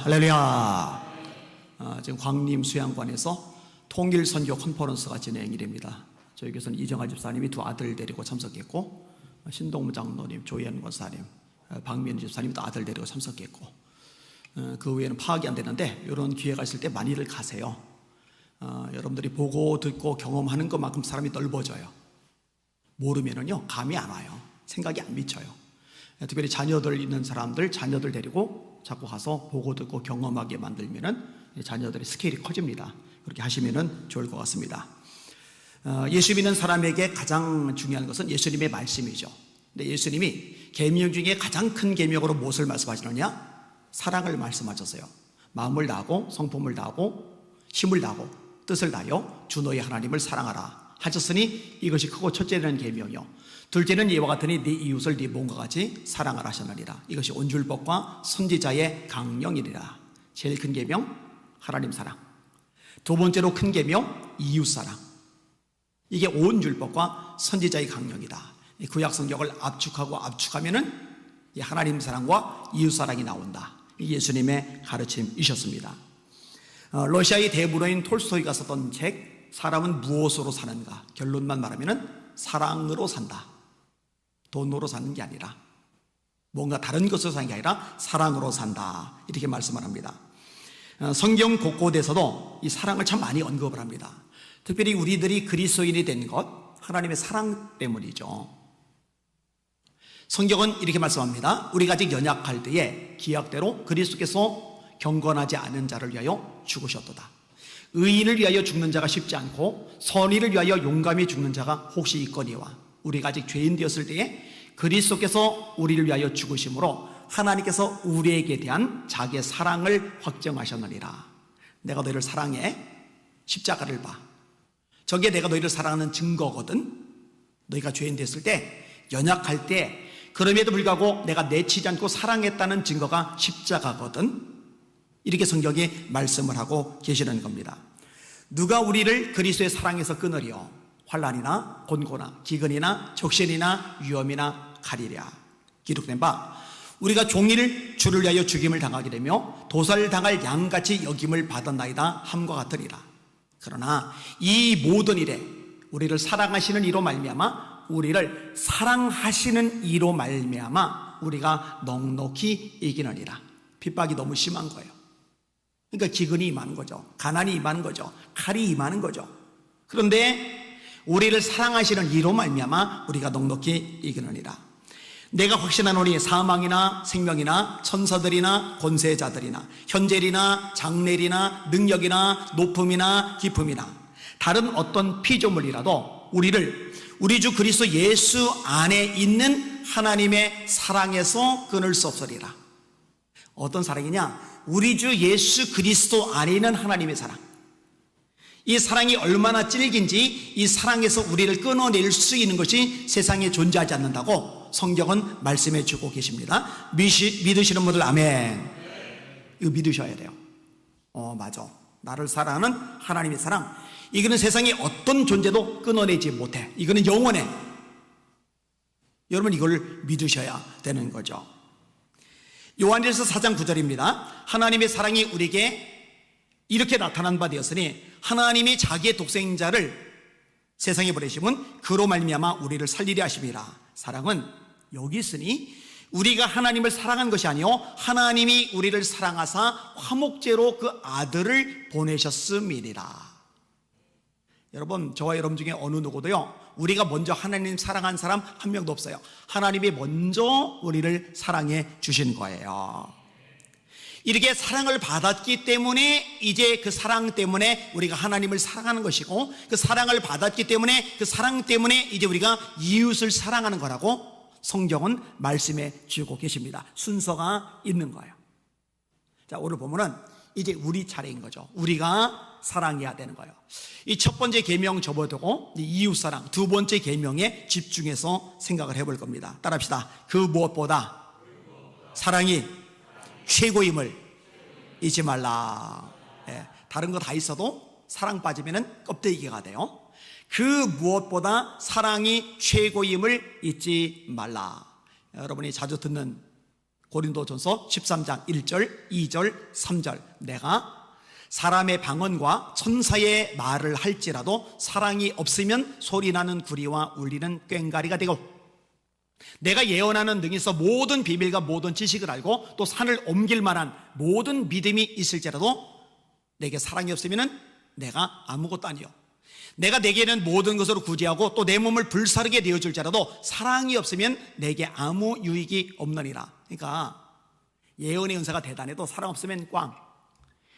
할렐루야. 지금 광림 수양관에서 통일선교 컨퍼런스가 진행됩니다. 저희 교회는 이정아 집사님이 두 아들 데리고 참석했고, 신동무 장로님, 조현 권사님, 박민우 집사님이 또 아들 데리고 참석했고, 그 외에는 파악이 안 되는데 이런 기회가 있을 때 많이들 가세요. 여러분들이 보고 듣고 경험하는 것만큼 사람이 넓어져요. 모르면은요 감이 안 와요. 생각이 안 미쳐요. 특별히 자녀들 있는 사람들, 자녀들 데리고 자꾸 가서 보고 듣고 경험하게 만들면은 자녀들의 스케일이 커집니다. 그렇게 하시면은 좋을 것 같습니다. 예수 믿는 사람에게 가장 중요한 것은 예수님의 말씀이죠. 근데 예수님이 계명 중에 가장 큰 계명으로 무엇을 말씀하시느냐? 사랑을 말씀하셨어요. 마음을 다하고 성품을 다하고 힘을 다하고 뜻을 다하여 주 너의 하나님을 사랑하라 하셨으니 이것이 크고 첫째는 계명이요, 둘째는 이와 같으니 네 이웃을 네 몸과 같이 사랑하라 하셨느니라. 이것이 온줄법과 선지자의 강령이니라. 제일 큰 계명 하나님 사랑, 두 번째로 큰 계명 이웃 사랑. 이게 온줄법과 선지자의 강령이다. 구약 성경을 압축하고 압축하면은 이 하나님 사랑과 이웃 사랑이 나온다. 예수님의 가르침이셨습니다. 러시아의 대문호인 톨스토이가 썼던 책 사람은 무엇으로 사는가, 결론만 말하면은 사랑으로 산다. 돈으로 사는 게 아니라, 뭔가 다른 것으로 사는 게 아니라 사랑으로 산다, 이렇게 말씀을 합니다. 성경 곳곳에서도 이 사랑을 참 많이 언급을 합니다. 특별히 우리들이 그리스도인이 된 것, 하나님의 사랑 때문이죠. 성경은 이렇게 말씀합니다. 우리가 아직 연약할 때에 기약대로 그리스도께서 경건하지 않은 자를 위하여 죽으셨도다. 의인을 위하여 죽는 자가 쉽지 않고 선의를 위하여 용감히 죽는 자가 혹시 있거니와, 우리가 아직 죄인 되었을 때에 그리스도께서 우리를 위하여 죽으심으로 하나님께서 우리에게 대한 자기의 사랑을 확정하셨느니라. 내가 너희를 사랑해, 십자가를 봐. 저게 내가 너희를 사랑하는 증거거든. 너희가 죄인 됐을 때, 연약할 때, 그럼에도 불구하고 내가 내치지 않고 사랑했다는 증거가 십자가거든. 이렇게 성경이 말씀을 하고 계시는 겁니다. 누가 우리를 그리스도의 사랑에서 끊으리요? 환난이나 곤고나 기근이나 적신이나 위험이나 칼이랴. 기록된 바 우리가 종일 주를 위하여 죽임을 당하게 되며 도살을 당할 양같이 여김을 받았나이다 함과 같으리라. 그러나 이 모든 일에 우리를 사랑하시는 이로 말미암아, 우리를 사랑하시는 이로 말미암아 우리가 넉넉히 이기느니라. 핍박이 너무 심한 거예요. 그러니까 기근이 임하는 거죠. 가난이 임하는 거죠. 칼이 임하는 거죠. 그런데 우리를 사랑하시는 이로 말미암아 우리가 넉넉히 이기느니라. 내가 확신하노니 사망이나 생명이나 천사들이나 권세자들이나 현재리나 장래리나 능력이나 높음이나 깊음이나 다른 어떤 피조물이라도 우리 주 그리스도 예수 안에 있는 하나님의 사랑에서 끊을 수 없으리라. 어떤 사랑이냐? 우리 주 예수 그리스도 안에 있는 하나님의 사랑. 이 사랑이 얼마나 질긴지 이 사랑에서 우리를 끊어낼 수 있는 것이 세상에 존재하지 않는다고 성경은 말씀해 주고 계십니다. 믿으시는 분들 아멘. 이거 믿으셔야 돼요. 맞아. 나를 사랑하는 하나님의 사랑, 이거는 세상에 어떤 존재도 끊어내지 못해. 이거는 영원해. 여러분 이걸 믿으셔야 되는 거죠. 요한일서 4장 9절입니다. 하나님의 사랑이 우리에게 이렇게 나타난 바 되었으니 하나님이 자기의 독생자를 세상에 보내심은 그로 말미암아 우리를 살리려 하심이라. 사랑은 여기 있으니 우리가 하나님을 사랑한 것이 아니요 하나님이 우리를 사랑하사 화목제로 그 아들을 보내셨음이니라. 여러분, 저와 여러분 중에 어느 누구도요 우리가 먼저 하나님 사랑한 사람 한 명도 없어요. 하나님이 먼저 우리를 사랑해 주신 거예요. 이렇게 사랑을 받았기 때문에 이제 그 사랑 때문에 우리가 하나님을 사랑하는 것이고, 그 사랑을 받았기 때문에 그 사랑 때문에 이제 우리가 이웃을 사랑하는 거라고 성경은 말씀해 주고 계십니다. 순서가 있는 거예요. 자, 오늘 보면은 이제 우리 차례인 거죠. 우리가 사랑해야 되는 거예요. 이 첫 번째 계명 접어두고 이웃 사랑, 두 번째 계명에 집중해서 생각을 해볼 겁니다. 따라합시다. 그 무엇보다 사랑이 최고임을 잊지 말라. 다른 거 다 있어도 사랑 빠지면 껍데기가 돼요. 그 무엇보다 사랑이 최고임을 잊지 말라. 여러분이 자주 듣는 고린도전서 13장 1절, 2절, 3절. 내가 사람의 방언과 천사의 말을 할지라도 사랑이 없으면 소리나는 구리와 울리는 꽹과리가 되고, 내가 예언하는 등이 있어 모든 비밀과 모든 지식을 알고 또 산을 옮길 만한 모든 믿음이 있을지라도 내게 사랑이 없으면 내가 아무것도 아니요. 내가 내게는 모든 것으로 구제하고 또 내 몸을 불사르게 되어줄지라도 사랑이 없으면 내게 아무 유익이 없느니라. 그러니까 예언의 은사가 대단해도 사랑 없으면 꽝.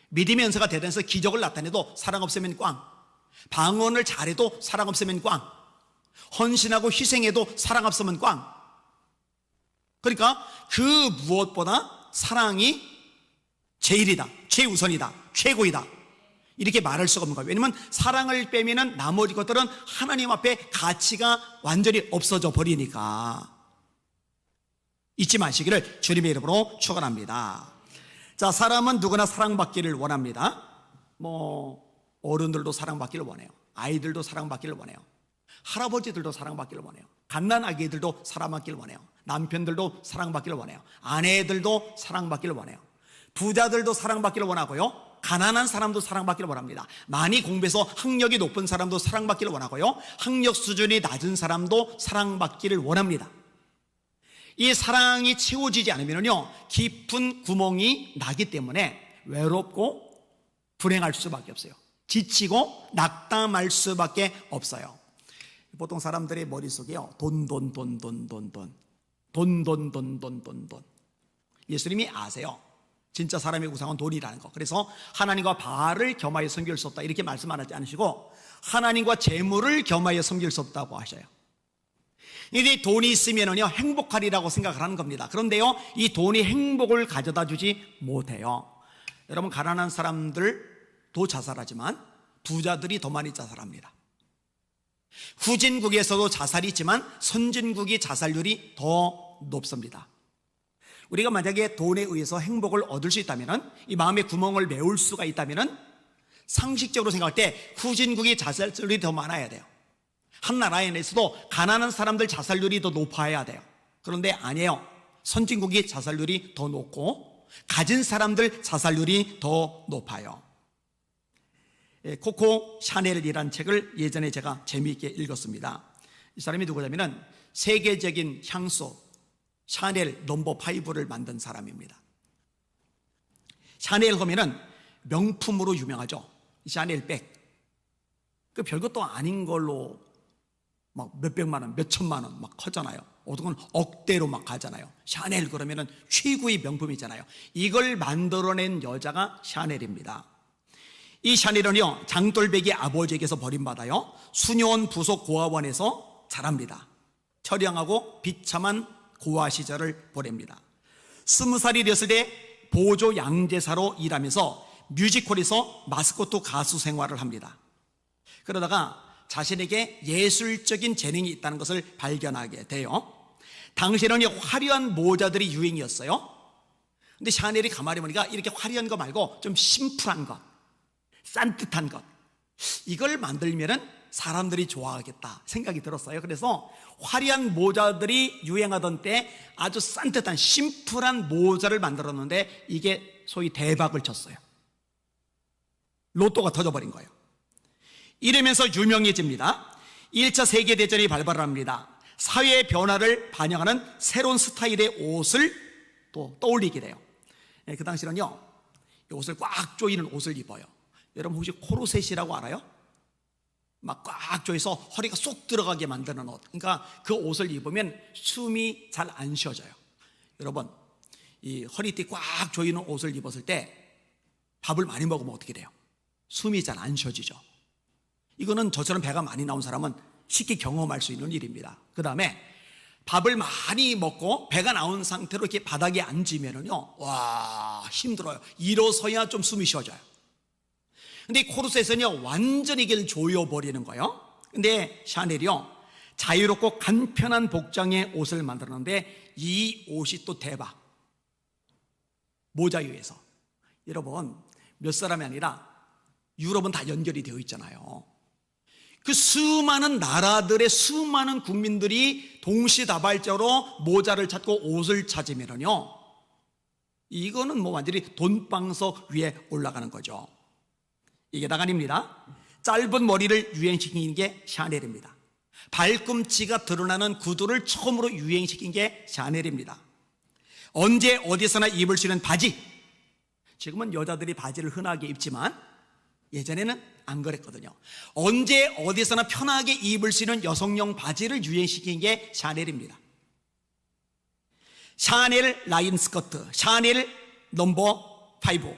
믿음의 은사가 대단해서 기적을 나타내도 사랑 없으면 꽝. 방언을 잘해도 사랑 없으면 꽝. 헌신하고 희생해도 사랑 없으면 꽝. 그러니까 그 무엇보다 사랑이 제일이다, 최우선이다, 최고이다, 이렇게 말할 수가 없는 거예요. 왜냐하면 사랑을 빼면 나머지 것들은 하나님 앞에 가치가 완전히 없어져 버리니까. 잊지 마시기를 주님의 이름으로 축원합니다. 자, 사람은 누구나 사랑받기를 원합니다. 어른들도 사랑받기를 원해요. 아이들도 사랑받기를 원해요. 할아버지들도 사랑받기를 원해요. 갓난아기들도 사랑받기를 원해요. 남편들도 사랑받기를 원해요. 아내들도 사랑받기를 원해요. 부자들도 사랑받기를 원하고요, 가난한 사람도 사랑받기를 원합니다. 많이 공부해서 학력이 높은 사람도 사랑받기를 원하고요, 학력 수준이 낮은 사람도 사랑받기를 원합니다. 이 사랑이 채워지지 않으면요, 깊은 구멍이 나기 때문에 외롭고 불행할 수밖에 없어요. 지치고 낙담할 수밖에 없어요. 보통 사람들의 머릿속에요, 돈. 예수님이 아세요. 진짜 사람의 우상은 돈이라는 거. 그래서 하나님과 바알을 겸하여 섬길 수 없다, 이렇게 말씀 안 하지 않으시고 하나님과 재물을 겸하여 섬길 수 없다고 하셔요. 이제 돈이 있으면요 행복하리라고 생각을 하는 겁니다. 그런데요, 이 돈이 행복을 가져다 주지 못해요. 여러분, 가난한 사람들도 자살하지만 부자들이 더 많이 자살합니다. 후진국에서도 자살이 있지만 선진국이 자살률이 더 높습니다. 우리가 만약에 돈에 의해서 행복을 얻을 수 있다면, 이 마음의 구멍을 메울 수가 있다면, 상식적으로 생각할 때 후진국이 자살률이 더 많아야 돼요. 한 나라에 내에서도 가난한 사람들 자살률이 더 높아야 돼요. 그런데 아니에요. 선진국이 자살률이 더 높고 가진 사람들 자살률이 더 높아요. 코코 샤넬이라는 책을 예전에 제가 재미있게 읽었습니다. 이 사람이 누구냐면 세계적인 향수 샤넬 넘버 5를 만든 사람입니다. 샤넬 하면은 명품으로 유명하죠. 샤넬 백. 그 별것도 아닌 걸로 막 몇백만 원, 몇천만 원 막 하잖아요. 어떤 건 억대로 막 가잖아요. 샤넬 그러면은 최고의 명품이잖아요. 이걸 만들어낸 여자가 샤넬입니다. 이 샤넬은요, 장돌배기 아버지에게서 버림받아요, 수녀원 부속 고아원에서 자랍니다. 처량하고 비참한 고아 시절을 보냅니다. 20살이 되었을 때 보조 양제사로 일하면서 뮤지컬에서 마스코트 가수 생활을 합니다. 그러다가 자신에게 예술적인 재능이 있다는 것을 발견하게 돼요. 당시에는 화려한 모자들이 유행이었어요. 근데 샤넬이 가만히 보니까 이렇게 화려한 거 말고 좀 심플한 것, 산뜻한 것, 이걸 만들면은 사람들이 좋아하겠다 생각이 들었어요. 그래서 화려한 모자들이 유행하던 때 아주 산뜻한 심플한 모자를 만들었는데 이게 소위 대박을 쳤어요. 로또가 터져버린 거예요. 이러면서 유명해집니다. 1차 세계대전이 발발합니다. 사회의 변화를 반영하는 새로운 스타일의 옷을 또 떠올리게 돼요. 그 당시는요, 이 옷을 꽉 조이는 옷을 입어요. 여러분 혹시 코르셋이라고 알아요? 막 꽉 조여서 허리가 쏙 들어가게 만드는 옷. 그러니까 그 옷을 입으면 숨이 잘 안 쉬어져요. 여러분, 이 허리띠 꽉 조이는 옷을 입었을 때 밥을 많이 먹으면 어떻게 돼요? 숨이 잘 안 쉬어지죠. 이거는 저처럼 배가 많이 나온 사람은 쉽게 경험할 수 있는 일입니다. 그 다음에 밥을 많이 먹고 배가 나온 상태로 이렇게 바닥에 앉으면은요, 와, 힘들어요. 일어서야 좀 숨이 쉬어져요. 근데 이 코르셋은요, 완전히 이걸 조여버리는 거예요. 근데 샤넬이요, 자유롭고 간편한 복장의 옷을 만들었는데 이 옷이 또 대박. 모자에 의해서. 여러분, 몇 사람이 아니라 유럽은 다 연결이 되어 있잖아요. 그 수많은 나라들의 수많은 국민들이 동시다발적으로 모자를 찾고 옷을 찾으면요, 이거는 뭐 완전히 돈방석 위에 올라가는 거죠. 이게 다가 아닙니다. 짧은 머리를 유행시킨 게 샤넬입니다. 발꿈치가 드러나는 구두를 처음으로 유행시킨 게 샤넬입니다. 언제 어디서나 입을 수 있는 바지. 지금은 여자들이 바지를 흔하게 입지만 예전에는 안 그랬거든요. 언제 어디서나 편하게 입을 수 있는 여성용 바지를 유행시킨 게 샤넬입니다. 샤넬 라인 스커트, 샤넬 넘버 5,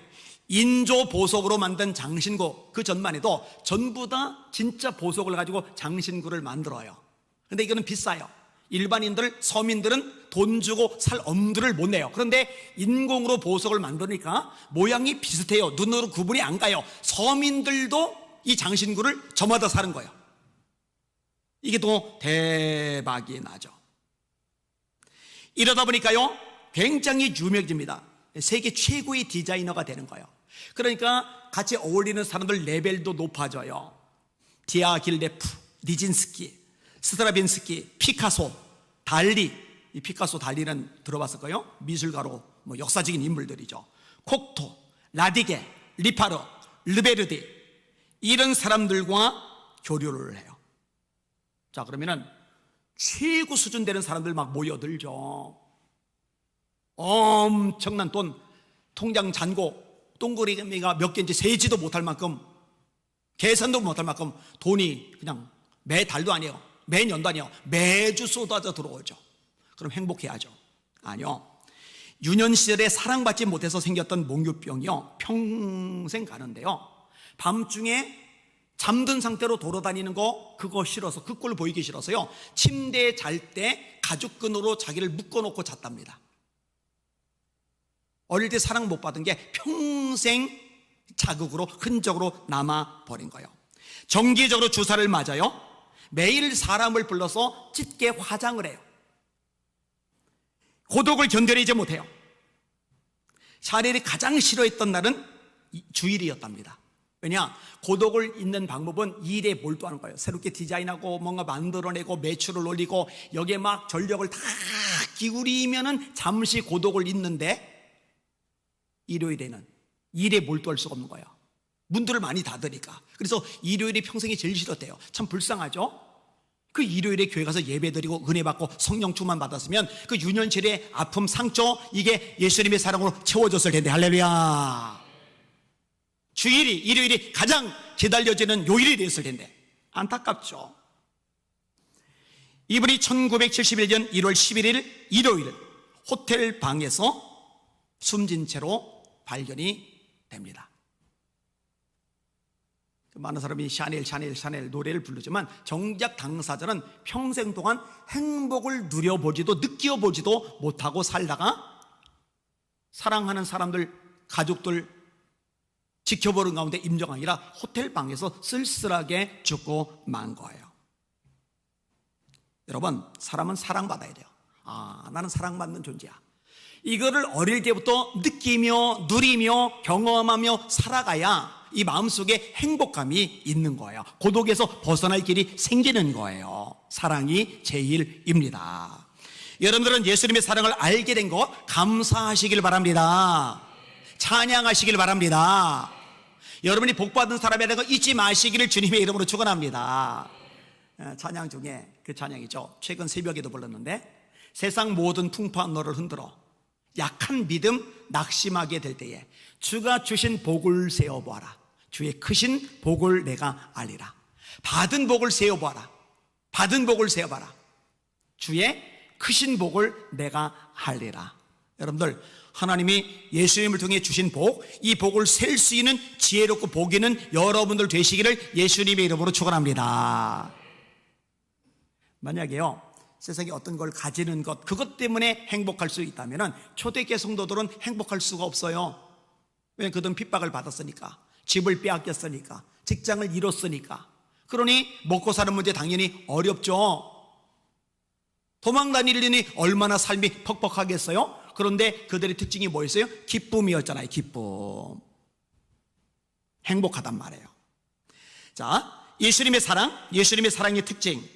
인조 보석으로 만든 장신구, 그 전만 해도 전부 다 진짜 보석을 가지고 장신구를 만들어요. 근데 이거는 비싸요. 일반인들, 서민들은 돈 주고 살 엄두를 못 내요. 그런데 인공으로 보석을 만드니까 모양이 비슷해요. 눈으로 구분이 안 가요. 서민들도 이 장신구를 저마다 사는 거예요. 이게 또 대박이 나죠. 이러다 보니까요, 굉장히 유명해집니다. 세계 최고의 디자이너가 되는 거예요. 그러니까 같이 어울리는 사람들 레벨도 높아져요. 디아길레프, 니진스키, 스트라빈스키, 피카소, 달리. 이 피카소, 달리는 들어봤을 거예요. 미술가로 뭐 역사적인 인물들이죠. 콕토, 라디게, 리파르, 르베르디, 이런 사람들과 교류를 해요. 자, 그러면은 최고 수준 되는 사람들 막 모여들죠. 엄청난 돈, 통장 잔고 동그라미가 몇 개인지 세지도 못할 만큼, 계산도 못할 만큼 돈이 그냥 매달도 아니에요, 매년도 아니에요, 매주 쏟아져 들어오죠. 그럼 행복해야죠? 아니요. 유년 시절에 사랑받지 못해서 생겼던 몽유병이요, 평생 가는데요, 밤중에 잠든 상태로 돌아다니는 거, 그거 싫어서, 그 꼴 보이기 싫어서요, 침대에 잘 때 가죽끈으로 자기를 묶어놓고 잤답니다. 어릴 때 사랑 못 받은 게 평생 자극으로, 흔적으로 남아버린 거예요. 정기적으로 주사를 맞아요. 매일 사람을 불러서 짙게 화장을 해요. 고독을 견뎌내지 못해요. 샤넬이 가장 싫어했던 날은 주일이었답니다. 왜냐? 고독을 잊는 방법은 일에 몰두하는 거예요. 새롭게 디자인하고 뭔가 만들어내고 매출을 올리고 여기에 막 전력을 다 기울이면은 잠시 고독을 잊는데, 일요일에는 일에 몰두할 수가 없는 거예요. 문들을 많이 닫으니까. 그래서 일요일이 평생이 제일 싫었대요. 참 불쌍하죠? 그 일요일에 교회 가서 예배드리고 은혜 받고 성령 충만 받았으면 그 유년실의 아픔, 상처, 이게 예수님의 사랑으로 채워졌을 텐데. 할렐루야. 주일이, 일요일이 가장 기다려지는 요일이 됐을 텐데 안타깝죠. 이분이 1971년 1월 11일 일요일 호텔 방에서 숨진 채로 발견이 됩니다. 많은 사람이 샤넬, 샤넬, 샤넬 노래를 부르지만 정작 당사자는 평생 동안 행복을 누려보지도 느껴보지도 못하고 살다가 사랑하는 사람들, 가족들 지켜보는 가운데 임종아니라 호텔 방에서 쓸쓸하게 죽고 만 거예요. 여러분, 사람은 사랑받아야 돼요. 아, 나는 사랑받는 존재야. 이거를 어릴 때부터 느끼며 누리며 경험하며 살아가야 이 마음속에 행복감이 있는 거예요. 고독에서 벗어날 길이 생기는 거예요. 사랑이 제일입니다. 여러분들은 예수님의 사랑을 알게 된 것 감사하시길 바랍니다. 찬양하시길 바랍니다. 여러분이 복받은 사람이라는 거 잊지 마시기를 주님의 이름으로 축원합니다. 찬양 중에 그 찬양이죠. 최근 새벽에도 불렀는데, 세상 모든 풍파한 너를 흔들어 약한 믿음 낙심하게 될 때에 주가 주신 복을 세어보아라. 주의 크신 복을 내가 알리라. 받은 복을 세어보아라. 받은 복을 세어봐라. 주의 크신 복을 내가 알리라. 여러분들, 하나님이 예수님을 통해 주신 복, 이 복을 셀 수 있는 지혜롭고 복 있는 여러분들 되시기를 예수님의 이름으로 축원합니다. 만약에요, 세상에 어떤 걸 가지는 것, 그것 때문에 행복할 수 있다면 초대교회 성도들은 행복할 수가 없어요. 왜냐하면 그들은 핍박을 받았으니까, 집을 빼앗겼으니까, 직장을 잃었으니까. 그러니 먹고 사는 문제 당연히 어렵죠. 도망 다니려니 얼마나 삶이 퍽퍽하겠어요? 그런데 그들의 특징이 뭐였어요? 기쁨이었잖아요. 기쁨. 행복하단 말이에요. 자, 예수님의 사랑, 예수님의 사랑의 특징,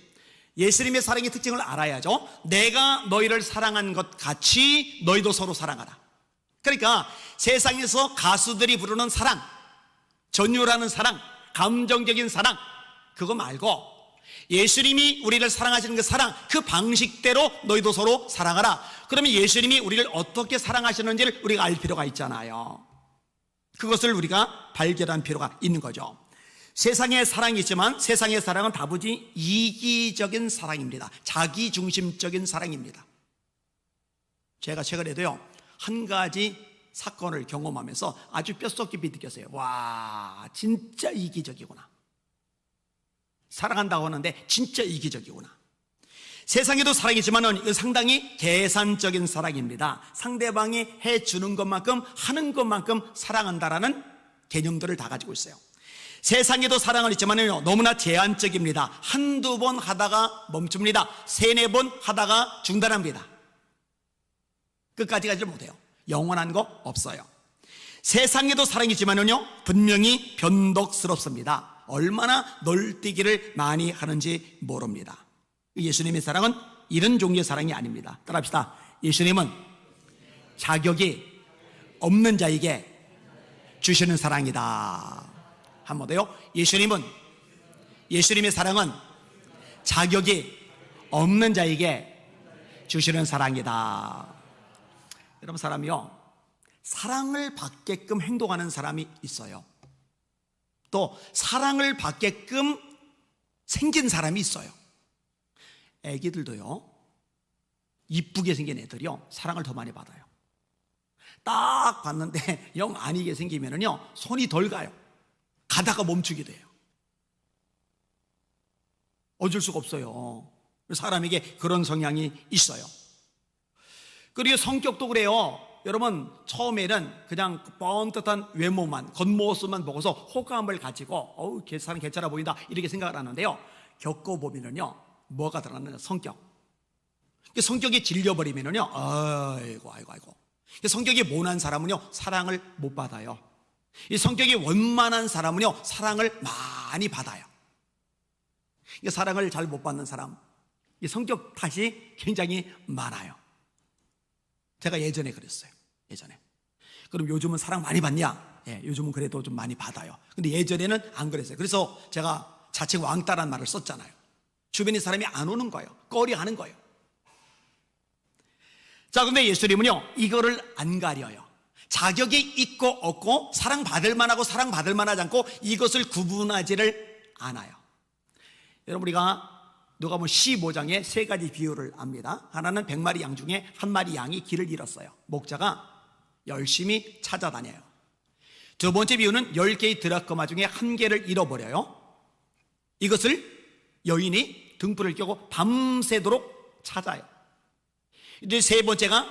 예수님의 사랑의 특징을 알아야죠. 내가 너희를 사랑한 것 같이 너희도 서로 사랑하라. 그러니까 세상에서 가수들이 부르는 사랑, 전율하는 사랑, 감정적인 사랑, 그거 말고 예수님이 우리를 사랑하시는 그 사랑, 그 방식대로 너희도 서로 사랑하라. 그러면 예수님이 우리를 어떻게 사랑하시는지를 우리가 알 필요가 있잖아요. 그것을 우리가 발견할 필요가 있는 거죠. 세상에 사랑이 있지만 세상의 사랑은 다부지 이기적인 사랑입니다. 자기중심적인 사랑입니다. 제가 최근에도요, 한 가지 사건을 경험하면서 아주 뼛속 깊이 느꼈어요. 와, 진짜 이기적이구나. 사랑한다고 하는데 진짜 이기적이구나. 세상에도 사랑이지만 이건 상당히 계산적인 사랑입니다. 상대방이 해주는 것만큼 하는 것만큼 사랑한다라는 개념들을 다 가지고 있어요. 세상에도 사랑은 있지만 너무나 제한적입니다. 한두 번 하다가 멈춥니다. 세네 번 하다가 중단합니다. 끝까지 가지 못해요. 영원한 거 없어요. 세상에도 사랑이지만은요, 분명히 변덕스럽습니다. 얼마나 널뛰기를 많이 하는지 모릅니다. 예수님의 사랑은 이런 종류의 사랑이 아닙니다. 따라합시다. 예수님은 자격이 없는 자에게 주시는 사랑이다. 한 번 더요. 예수님의 사랑은 자격이 없는 자에게 주시는 사랑이다. 여러분, 사람이요, 사랑을 받게끔 행동하는 사람이 있어요. 또 사랑을 받게끔 생긴 사람이 있어요. 애기들도요, 이쁘게 생긴 애들이요, 사랑을 더 많이 받아요. 딱 봤는데 영 아니게 생기면은요, 손이 덜 가요. 가다가 멈추게 돼요. 어쩔 수가 없어요. 사람에게 그런 성향이 있어요. 그리고 성격도 그래요. 여러분, 처음에는 그냥 뻔듯한 외모만, 겉모습만 보고서 호감을 가지고 사람 괜찮아 보인다 이렇게 생각을 하는데요, 겪어보면은요, 뭐가 드러나느냐? 성격이 질려버리면은요, 아이고. 성격이 모난 사람은요, 사랑을 못 받아요. 이 성격이 원만한 사람은요, 사랑을 많이 받아요. 사랑을 잘 못 받는 사람, 이 성격 탓이 굉장히 많아요. 제가 예전에 그랬어요. 그럼 요즘은 사랑 많이 받냐? 예, 요즘은 그래도 좀 많이 받아요. 근데 예전에는 안 그랬어요. 그래서 제가 자칭 왕따란 말을 썼잖아요. 주변에 사람이 안 오는 거예요. 꺼려하는 거예요. 자, 근데 예수님은요, 이거를 안 가려요. 자격이 있고 없고, 사랑받을 만하고 사랑받을 만하지 않고, 이것을 구분하지를 않아요. 여러분, 우리가 누가복음 15장에 세 가지 비유를 압니다. 하나는 100마리 양 중에 한 마리 양이 길을 잃었어요. 목자가 열심히 찾아다녀요. 두 번째 비유는 10개의 드라크마 중에 한 개를 잃어버려요. 이것을 여인이 등불을 켜고 밤새도록 찾아요. 이제 세 번째가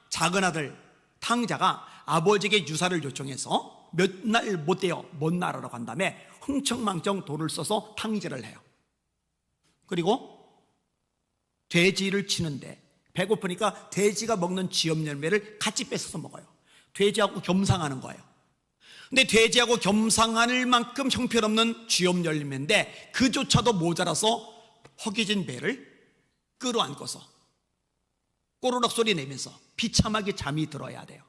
작은 아들 탕자가 아버지에게 유사를 요청해서 몇 날 못 돼요. 먼 나라로 간 다음에 흥청망청 돈을 써서 탕제를 해요. 그리고 돼지를 치는데 배고프니까 돼지가 먹는 쥐염 열매를 같이 뺏어서 먹어요. 돼지하고 겸상하는 거예요. 근데 돼지하고 겸상할 만큼 형편없는 쥐염 열매인데 그조차도 모자라서 허기진 배를 끌어안고서 꼬르륵 소리 내면서 비참하게 잠이 들어야 돼요.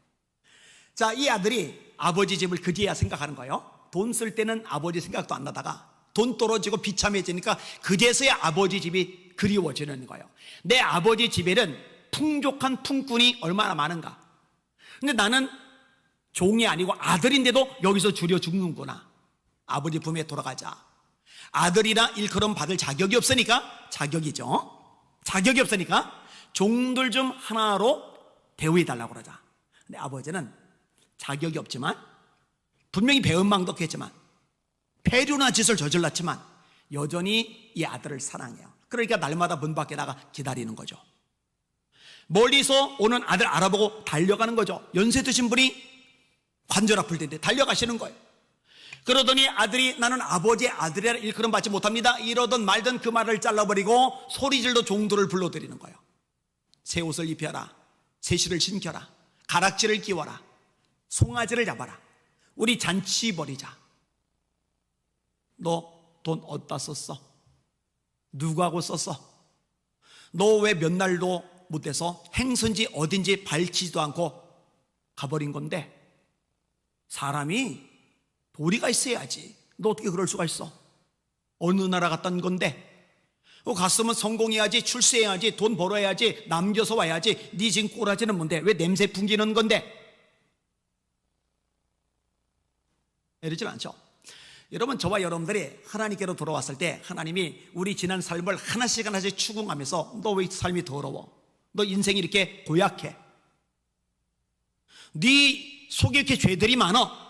자, 이 아들이 아버지 집을 그제야 생각하는 거예요. 돈 쓸 때는 아버지 생각도 안 나다가 돈 떨어지고 비참해지니까 그제서야 아버지 집이 그리워지는 거예요. 내 아버지 집에는 풍족한 품꾼이 얼마나 많은가. 근데 나는 종이 아니고 아들인데도 여기서 줄여 죽는구나. 아버지 품에 돌아가자. 아들이라 일컬음 받을 자격이 없으니까, 자격이 없으니까 종들 중 하나로 대우해달라고 그러자. 근데 아버지는 자격이 없지만, 분명히 배은망덕 했지만, 폐륜한 짓을 저질렀지만 여전히 이 아들을 사랑해요. 그러니까 날마다 문 밖에 나가 기다리는 거죠. 멀리서 오는 아들 알아보고 달려가는 거죠. 연세 드신 분이 관절 아플 텐데 달려가시는 거예요. 그러더니 아들이 나는 아버지의 아들이라 일컬음 받지 못합니다 이러던 말던 그 말을 잘라버리고 소리질도 종들을 불러들이는 거예요. 새 옷을 입혀라, 새실을 신겨라, 가락지를 끼워라, 송아지를 잡아라, 우리 잔치 벌이자. 너 돈 어디다 썼어? 누구하고 썼어? 너 왜 몇 날도 못 돼서 행선지 어딘지 밝히지도 않고 가버린 건데 사람이 도리가 있어야지. 너 어떻게 그럴 수가 있어? 어느 나라 갔던 건데 갔으면 성공해야지, 출세해야지, 돈 벌어야지, 남겨서 와야지. 네 지금 꼬라지는 뭔데? 왜 냄새 풍기는 건데? 이러지 않죠. 여러분, 저와 여러분들이 하나님께로 돌아왔을 때 하나님이 우리 지난 삶을 하나씩 하나씩 추궁하면서 너 왜 삶이 더러워? 너 인생이 이렇게 고약해? 네 속에 이렇게 죄들이 많아.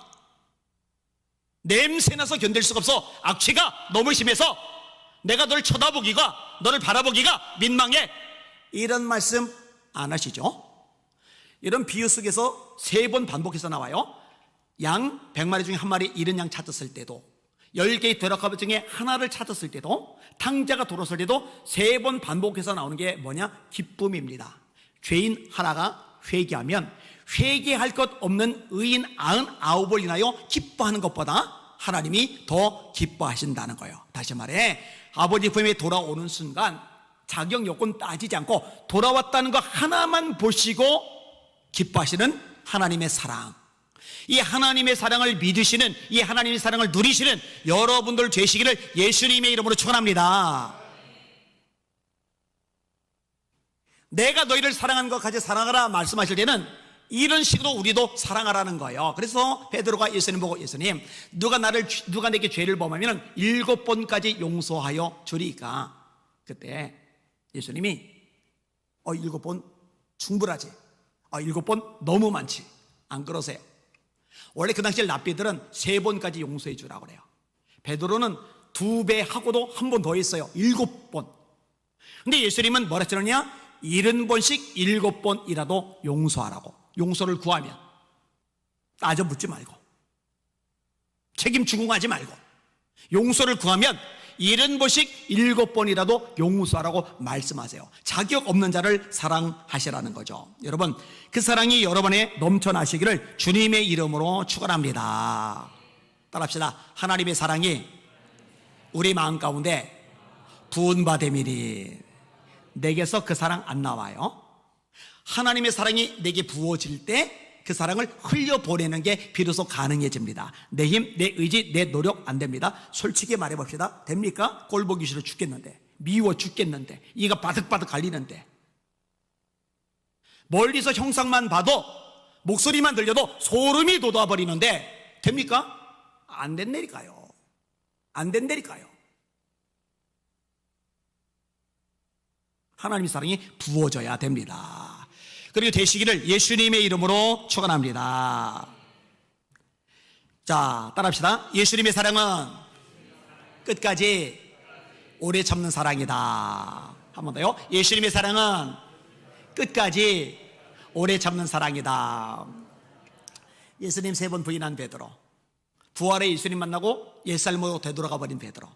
냄새나서 견딜 수가 없어. 악취가 너무 심해서 내가 너를 쳐다보기가, 너를 바라보기가 민망해. 이런 말씀 안 하시죠? 이런 비유 속에서 3번 반복해서 나와요. 양 100마리 중에 1마리 잃은 양 찾았을 때도, 10개의 되락가봇 중에 하나를 찾았을 때도, 탕자가 돌았을 때도 3번 반복해서 나오는 게 뭐냐? 기쁨입니다. 죄인 하나가 회개하면 회개할 것 없는 의인 99을 인하여 기뻐하는 것보다 하나님이 더 기뻐하신다는 거예요. 다시 말해, 아버지 품에 돌아오는 순간 자격 요건 따지지 않고 돌아왔다는 거 하나만 보시고 기뻐하시는 하나님의 사랑, 이 하나님의 사랑을 믿으시는, 이 하나님의 사랑을 누리시는 여러분들 되시기를 예수님의 이름으로 축원합니다. 내가 너희를 사랑한 것까지 사랑하라 말씀하실 때는 이런 식으로 우리도 사랑하라는 거예요. 그래서 베드로가 예수님 보고, 예수님, 누가 내게 죄를 범하면 7번까지 용서하여 주리까? 그때 예수님이 7번 충분하지, 7번 너무 많지, 안 그러세요? 원래 그 당시에 랍비들은 3번까지 용서해 주라고 그래요. 베드로는 2배 하고도 한 번 더 했어요. 7번. 근데 예수님은 뭐라 했느냐? 70번씩 7번이라도 용서하라고. 용서를 구하면 따져 묻지 말고, 책임 추궁하지 말고, 용서를 구하면 70번씩 7번이라도 용서하라고 말씀하세요. 자격 없는 자를 사랑하시라는 거죠. 여러분, 그 사랑이 여러분에 넘쳐나시기를 주님의 이름으로 축원합니다. 따라합시다. 하나님의 사랑이 우리 마음 가운데 부은 바 되미니. 내게서 그 사랑 안 나와요. 하나님의 사랑이 내게 부어질 때 그 사랑을 흘려보내는 게 비로소 가능해집니다. 내 힘, 내 의지, 내 노력 안 됩니다. 솔직히 말해봅시다. 됩니까? 꼴 보기 싫어 죽겠는데, 미워 죽겠는데, 이가 바득바득 갈리는데, 멀리서 형상만 봐도, 목소리만 들려도 소름이 돋아버리는데 됩니까? 안 된다니까요. 안 된다니까요. 하나님의 사랑이 부어져야 됩니다. 그리고 되시기를 예수님의 이름으로 축원합니다. 자, 따라합시다. 예수님의 사랑은 끝까지 오래 참는 사랑이다. 한 번 더요. 예수님의 사랑은 끝까지 오래 참는 사랑이다. 예수님 3번 부인한 베드로, 부활의 예수님 만나고 옛살모로 되돌아가 버린 베드로,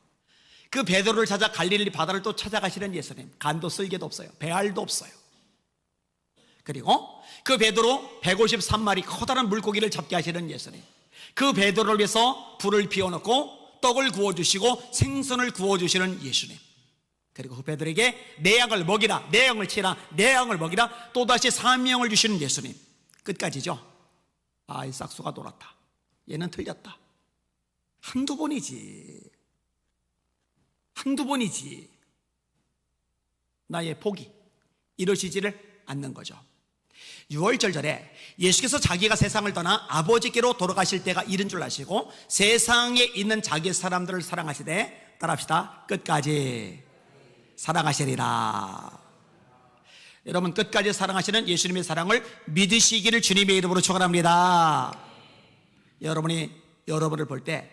그 베드로를 찾아 갈릴리 바다를 또 찾아가시는 예수님, 간도 쓸개도 없어요. 배알도 없어요. 그리고 그 베드로 153마리 커다란 물고기를 잡게 하시는 예수님, 그 베드로를 위해서 불을 피워놓고 떡을 구워주시고 생선을 구워주시는 예수님, 그리고 그 베드로에게 내 양을 먹이라, 내 양을 치라, 내 양을 먹이라 또다시 사명을 주시는 예수님. 끝까지죠. 아, 이 싹수가 돌았다, 얘는 틀렸다. 한두 번이지. 나의 포기, 이러시지를 않는 거죠. 6월절절에 예수께서 자기가 세상을 떠나 아버지께로 돌아가실 때가 이른 줄 아시고 세상에 있는 자기 사람들을 사랑하시되, 따라합시다. 끝까지 사랑하시리라. 여러분, 끝까지 사랑하시는 예수님의 사랑을 믿으시기를 주님의 이름으로 축원합니다. 여러분이 여러분을 볼 때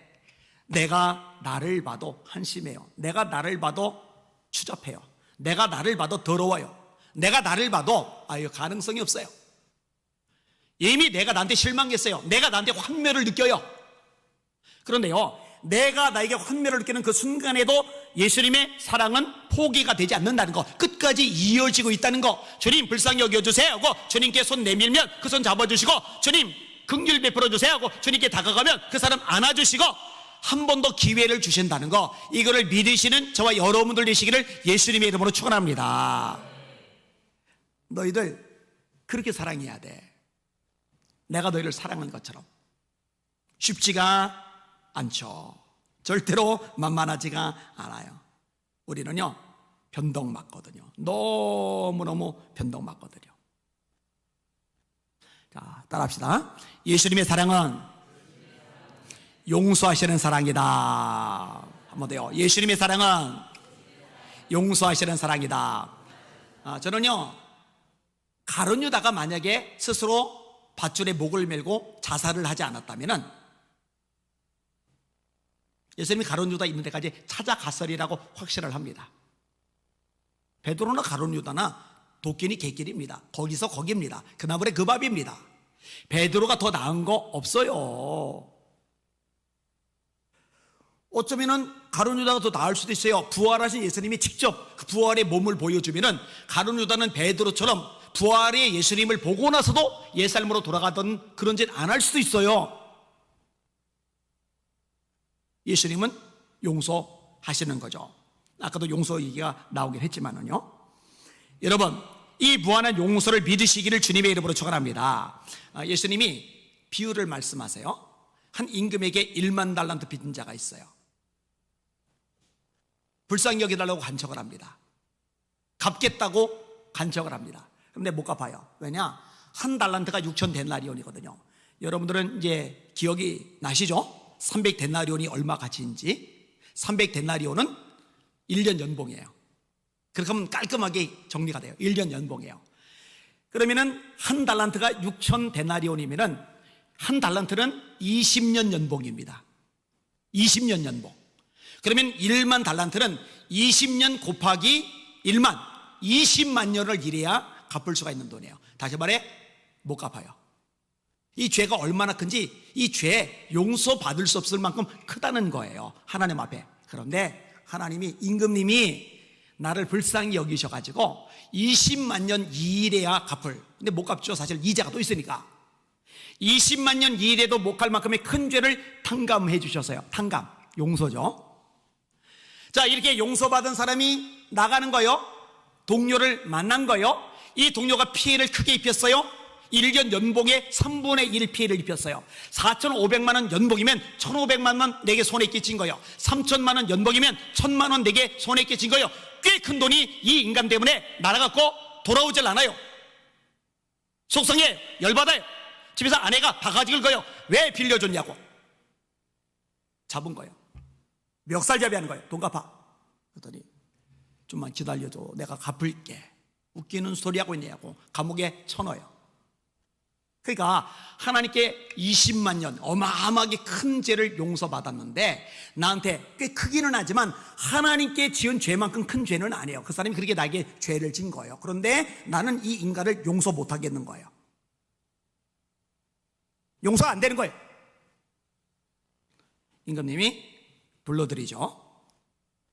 내가 나를 봐도 한심해요. 내가 나를 봐도 추잡해요. 내가 나를 봐도 더러워요. 내가 나를 봐도 가능성이 없어요. 이미 내가 나한테 실망했어요. 내가 나한테 환멸을 느껴요. 그런데요, 내가 나에게 환멸을 느끼는 그 순간에도 예수님의 사랑은 포기가 되지 않는다는 거, 끝까지 이어지고 있다는 거. 주님 불쌍히 여겨주세요 하고 주님께 손 내밀면 그 손 잡아주시고, 주님 긍휼 베풀어 주세요 하고 주님께 다가가면 그 사람 안아주시고 한 번 더 기회를 주신다는 거, 이거를 믿으시는 저와 여러분들 되시기를 예수님의 이름으로 축원합니다. 너희들 그렇게 사랑해야 돼. 내가 너희를 사랑한 것처럼. 쉽지가 않죠. 절대로 만만하지가 않아요. 우리는요, 변덕맞거든요. 너무너무 변덕맞거든요. 자, 따라합시다. 예수님의 사랑은 용서하시는 사랑이다. 한번 더요. 예수님의 사랑은 용서하시는 사랑이다. 저는요, 가룟 유다가 만약에 스스로 밧줄에 목을 메고 자살을 하지 않았다면 예수님이 가룟 유다 있는 데까지 찾아갔으리라고 확신을 합니다. 베드로나 가룟 유다나 도끼니 개끼리입니다. 거기서 거기입니다. 그 나물에 그 밥입니다. 베드로가 더 나은 거 없어요. 어쩌면은 가룟 유다가 더 나을 수도 있어요. 부활하신 예수님이 직접 그 부활의 몸을 보여주면은 가룟 유다는 베드로처럼 부활의 예수님을 보고 나서도 옛삶으로 돌아가던 그런 짓 안 할 수도 있어요. 예수님은 용서하시는 거죠. 아까도 용서 얘기가 나오긴 했지만은요. 여러분, 이 무한한 용서를 믿으시기를 주님의 이름으로 축원합니다. 예수님이 비유를 말씀하세요. 한 임금에게 1만 달란트 빚은 자가 있어요. 불쌍히 여기달라고 간청을 합니다. 갚겠다고 간청을 합니다. 그런데 못 갚아요. 왜냐? 한 달란트가 6천 데나리온이거든요. 여러분들은 이제 기억이 나시죠? 300 데나리온이 얼마 가치인지. 300 데나리온은 1년 연봉이에요. 그렇게 하면 깔끔하게 정리가 돼요. 1년 연봉이에요. 그러면은 한 달란트가 6천 데나리온이면은 한 달란트는 20년 연봉입니다. 20년 연봉. 그러면 1만 달란트는 20년 곱하기 1만, 20만 년을 일해야 갚을 수가 있는 돈이에요. 다시 말해 못 갚아요. 이 죄가 얼마나 큰지, 이 죄 용서받을 수 없을 만큼 크다는 거예요, 하나님 앞에. 그런데 하나님이, 임금님이 나를 불쌍히 여기셔가지고 20만 년 일해야 갚을, 근데 못 갚죠. 사실 이자가 또 있으니까. 20만 년 일해도 못 갈 만큼의 큰 죄를 탕감해 주셨어요. 탕감, 용서죠. 자, 이렇게 용서받은 사람이 나가는 거요. 동료를 만난 거요. 이 동료가 피해를 크게 입혔어요. 1년 연봉의 3분의 1 피해를 입혔어요. 4,500만 원 연봉이면 1,500만 원 내게 손에 끼친 거예요. 3,000만 원 연봉이면 1,000만 원 내게 손에 끼친 거예요. 꽤 큰 돈이 이 인간 때문에 날아갔고 돌아오질 않아요. 속상해, 열받아요. 집에서 아내가 바가지를 거요. 왜 빌려줬냐고. 잡은 거예요. 멱살잡이 하는 거예요. 돈 갚아. 그랬더니 좀만 기다려줘, 내가 갚을게. 웃기는 소리 하고 있냐고 감옥에 쳐넣어요. 그러니까 하나님께 20만 년 어마어마하게 큰 죄를 용서받았는데 나한테 꽤 크기는 하지만 하나님께 지은 죄만큼 큰 죄는 아니에요. 그 사람이 그렇게 나에게 죄를 진 거예요. 그런데 나는 이 인간을 용서 못하겠는 거예요. 용서가 안 되는 거예요. 임금님이 불러들이죠.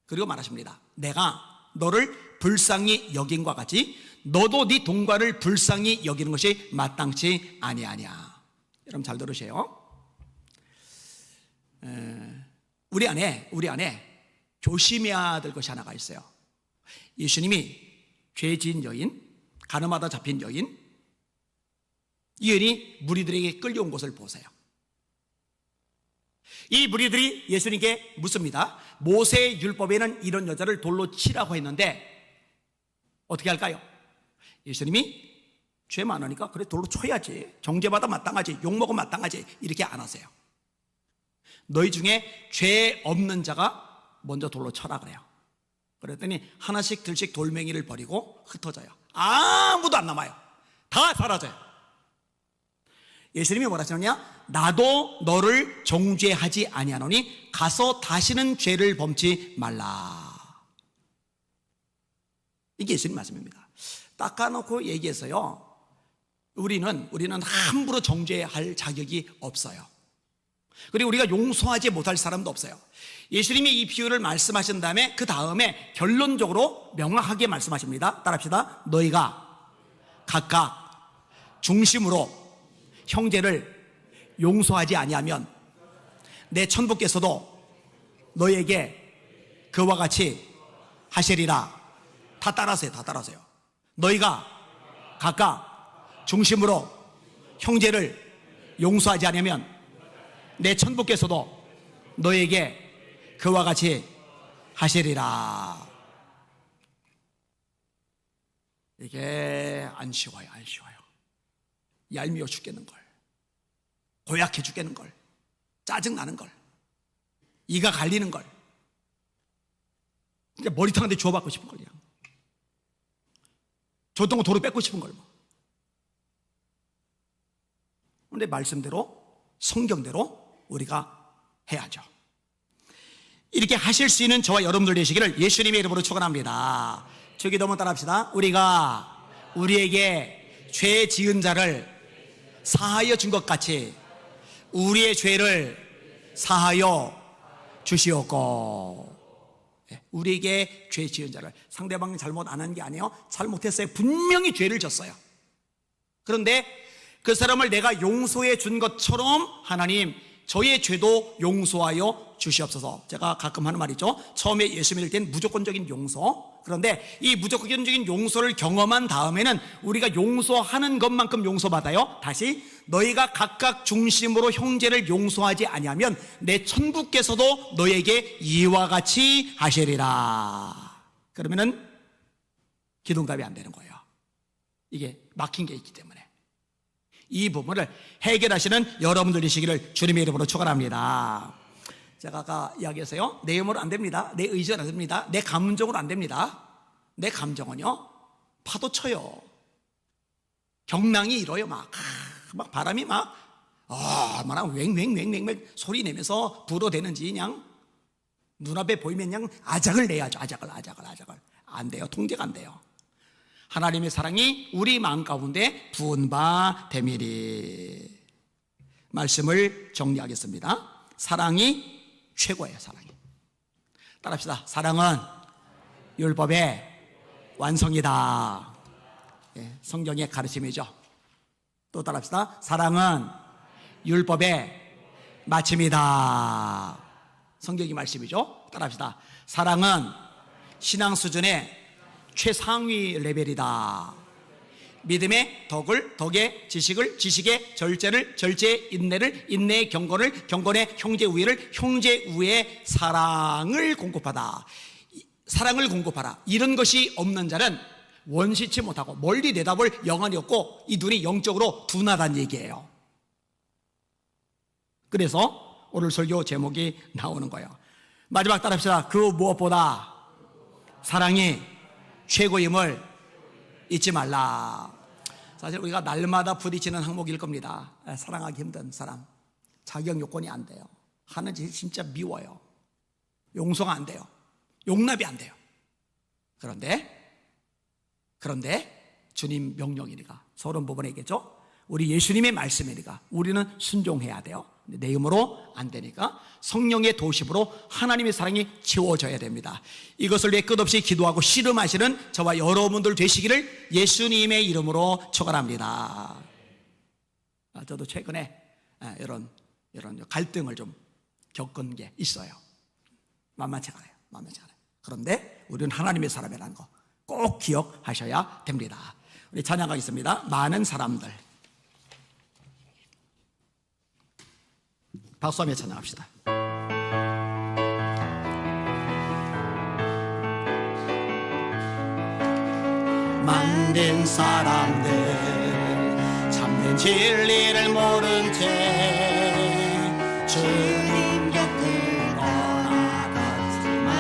그리고 말하십니다. 내가 너를 불쌍히 여긴과 같이 너도 네 동과를 불쌍히 여기는 것이 마땅치 아니하냐. 여러분 잘 들으세요. 우리 안에 조심해야 될 것이 하나가 있어요. 예수님이 죄 지은 여인, 가늠하다 잡힌 여인, 이 여인이 무리들에게 끌려온 것을 보세요. 이 무리들이 예수님께 묻습니다. 모세의 율법에는 이런 여자를 돌로 치라고 했는데 어떻게 할까요? 예수님이 죄 많으니까 그래 돌로 쳐야지, 정죄받아 마땅하지, 욕먹으면 마땅하지, 이렇게 안 하세요. 너희 중에 죄 없는 자가 먼저 돌로 쳐라 그래요. 그랬더니 하나씩 둘씩 돌멩이를 버리고 흩어져요. 아무도 안 남아요. 다 사라져요. 예수님이 뭐라 하시느냐? 나도 너를 정죄하지 아니하노니 가서 다시는 죄를 범치 말라. 이게 예수님 말씀입니다. 닦아놓고 얘기해서요, 우리는 함부로 정죄할 자격이 없어요. 그리고 우리가 용서하지 못할 사람도 없어요. 예수님이 이 비유를 말씀하신 다음에 그 다음에 결론적으로 명확하게 말씀하십니다. 따라합시다. 너희가 각각 중심으로 형제를 용서하지 아니하면 내 천부께서도 너희에게 그와 같이 하시리라. 다 따라하세요. 다 따라하세요. 너희가 각각 중심으로 형제를 용서하지 않으면 내 천부께서도 너에게 그와 같이 하시리라. 이게 안 쉬워요. 안 쉬워요. 얄미워 죽겠는 걸, 고약해 죽겠는 걸, 짜증나는 걸, 이가 갈리는 걸, 그냥 머리통한테 주워받고 싶은 걸, 그냥 줬던 거 도로 뺏고 싶은 걸. 그런데 말씀대로, 성경대로 우리가 해야죠. 이렇게 하실 수 있는 저와 여러분들 되시기를 예수님의 이름으로 축원합니다. 주기도 한번 따라합시다. 우리가 우리에게 죄 지은 자를 사하여 준 것 같이 우리의 죄를 사하여 주시옵고. 우리에게 죄 지은 자를, 상대방이 잘못 안 한 게 아니에요. 잘못했어요. 분명히 죄를 졌어요. 그런데 그 사람을 내가 용서해 준 것처럼 하나님 저의 죄도 용서하여 주시옵소서. 제가 가끔 하는 말이죠. 처음에 예수 믿을 땐 무조건적인 용서. 그런데 이 무조건적인 용서를 경험한 다음에는 우리가 용서하는 것만큼 용서받아요. 다시, 너희가 각각 중심으로 형제를 용서하지 아니하면 내 천부께서도 너에게 이와 같이 하시리라. 그러면은 기도응답이 안 되는 거예요. 이게 막힌 게 있기 때문에. 이 부분을 해결하시는 여러분들이시기를 주님의 이름으로 축원합니다. 제가 아까 이야기했어요. 내 힘으로 안 됩니다. 내 의지로 안 됩니다. 내 감정으로 안 됩니다. 내 감정은요, 파도 쳐요. 경랑이 일어요. 막 바람이 막 얼마나 왱왱왱왱 소리 내면서 불어대는지 그냥 눈앞에 보이면 그냥 아작을 내야죠. 아작을. 안 돼요. 통제가 안 돼요. 하나님의 사랑이 우리 마음 가운데 부은 바 되미리. 말씀을 정리하겠습니다. 사랑이 최고예요. 사랑이. 따라합시다. 사랑은 율법의 완성이다. 성경의 가르침이죠. 또 따라합시다. 사랑은 율법의 마침이다. 성경의 말씀이죠. 따라합시다. 사랑은 신앙 수준의 최상위 레벨이다. 믿음의 덕을, 덕의 지식을, 지식의 절제를, 절제의 인내를, 인내의 경건을, 경건의 형제 우애를, 형제 우애의 사랑을 공급하다. 사랑을 공급하라. 이런 것이 없는 자는 원시치 못하고 멀리 내다볼 영안이 없고 이 눈이 영적으로 둔하다는 얘기예요. 그래서 오늘 설교 제목이 나오는 거예요. 마지막 따라합시다. 그 무엇보다 사랑이 최고임을 잊지 말라. 사실 우리가 날마다 부딪히는 항목일 겁니다. 사랑하기 힘든 사람, 자격 요건이 안 돼요. 하는 짓이 진짜 미워요. 용서가 안 돼요. 용납이 안 돼요. 그런데 주님 명령이니까, 서론 부분에 있겠죠. 우리 예수님의 말씀이니까 우리는 순종해야 돼요. 내 힘으로 안 되니까 성령의 도심으로 하나님의 사랑이 채워져야 됩니다. 이것을 위해 끝없이 기도하고 씨름하시는 저와 여러분들 되시기를 예수님의 이름으로 축원합니다. 저도 최근에 이런 갈등을 좀 겪은 게 있어요. 만만치 않아요. 그런데 우리는 하나님의 사람이라는 거 꼭 기억하셔야 됩니다. 우리 찬양하겠습니다. 많은 사람들. 박수하며 찬양합시다. 만든 사람들 참된 진리를 모른 채 주님 곁을 떠나갔지만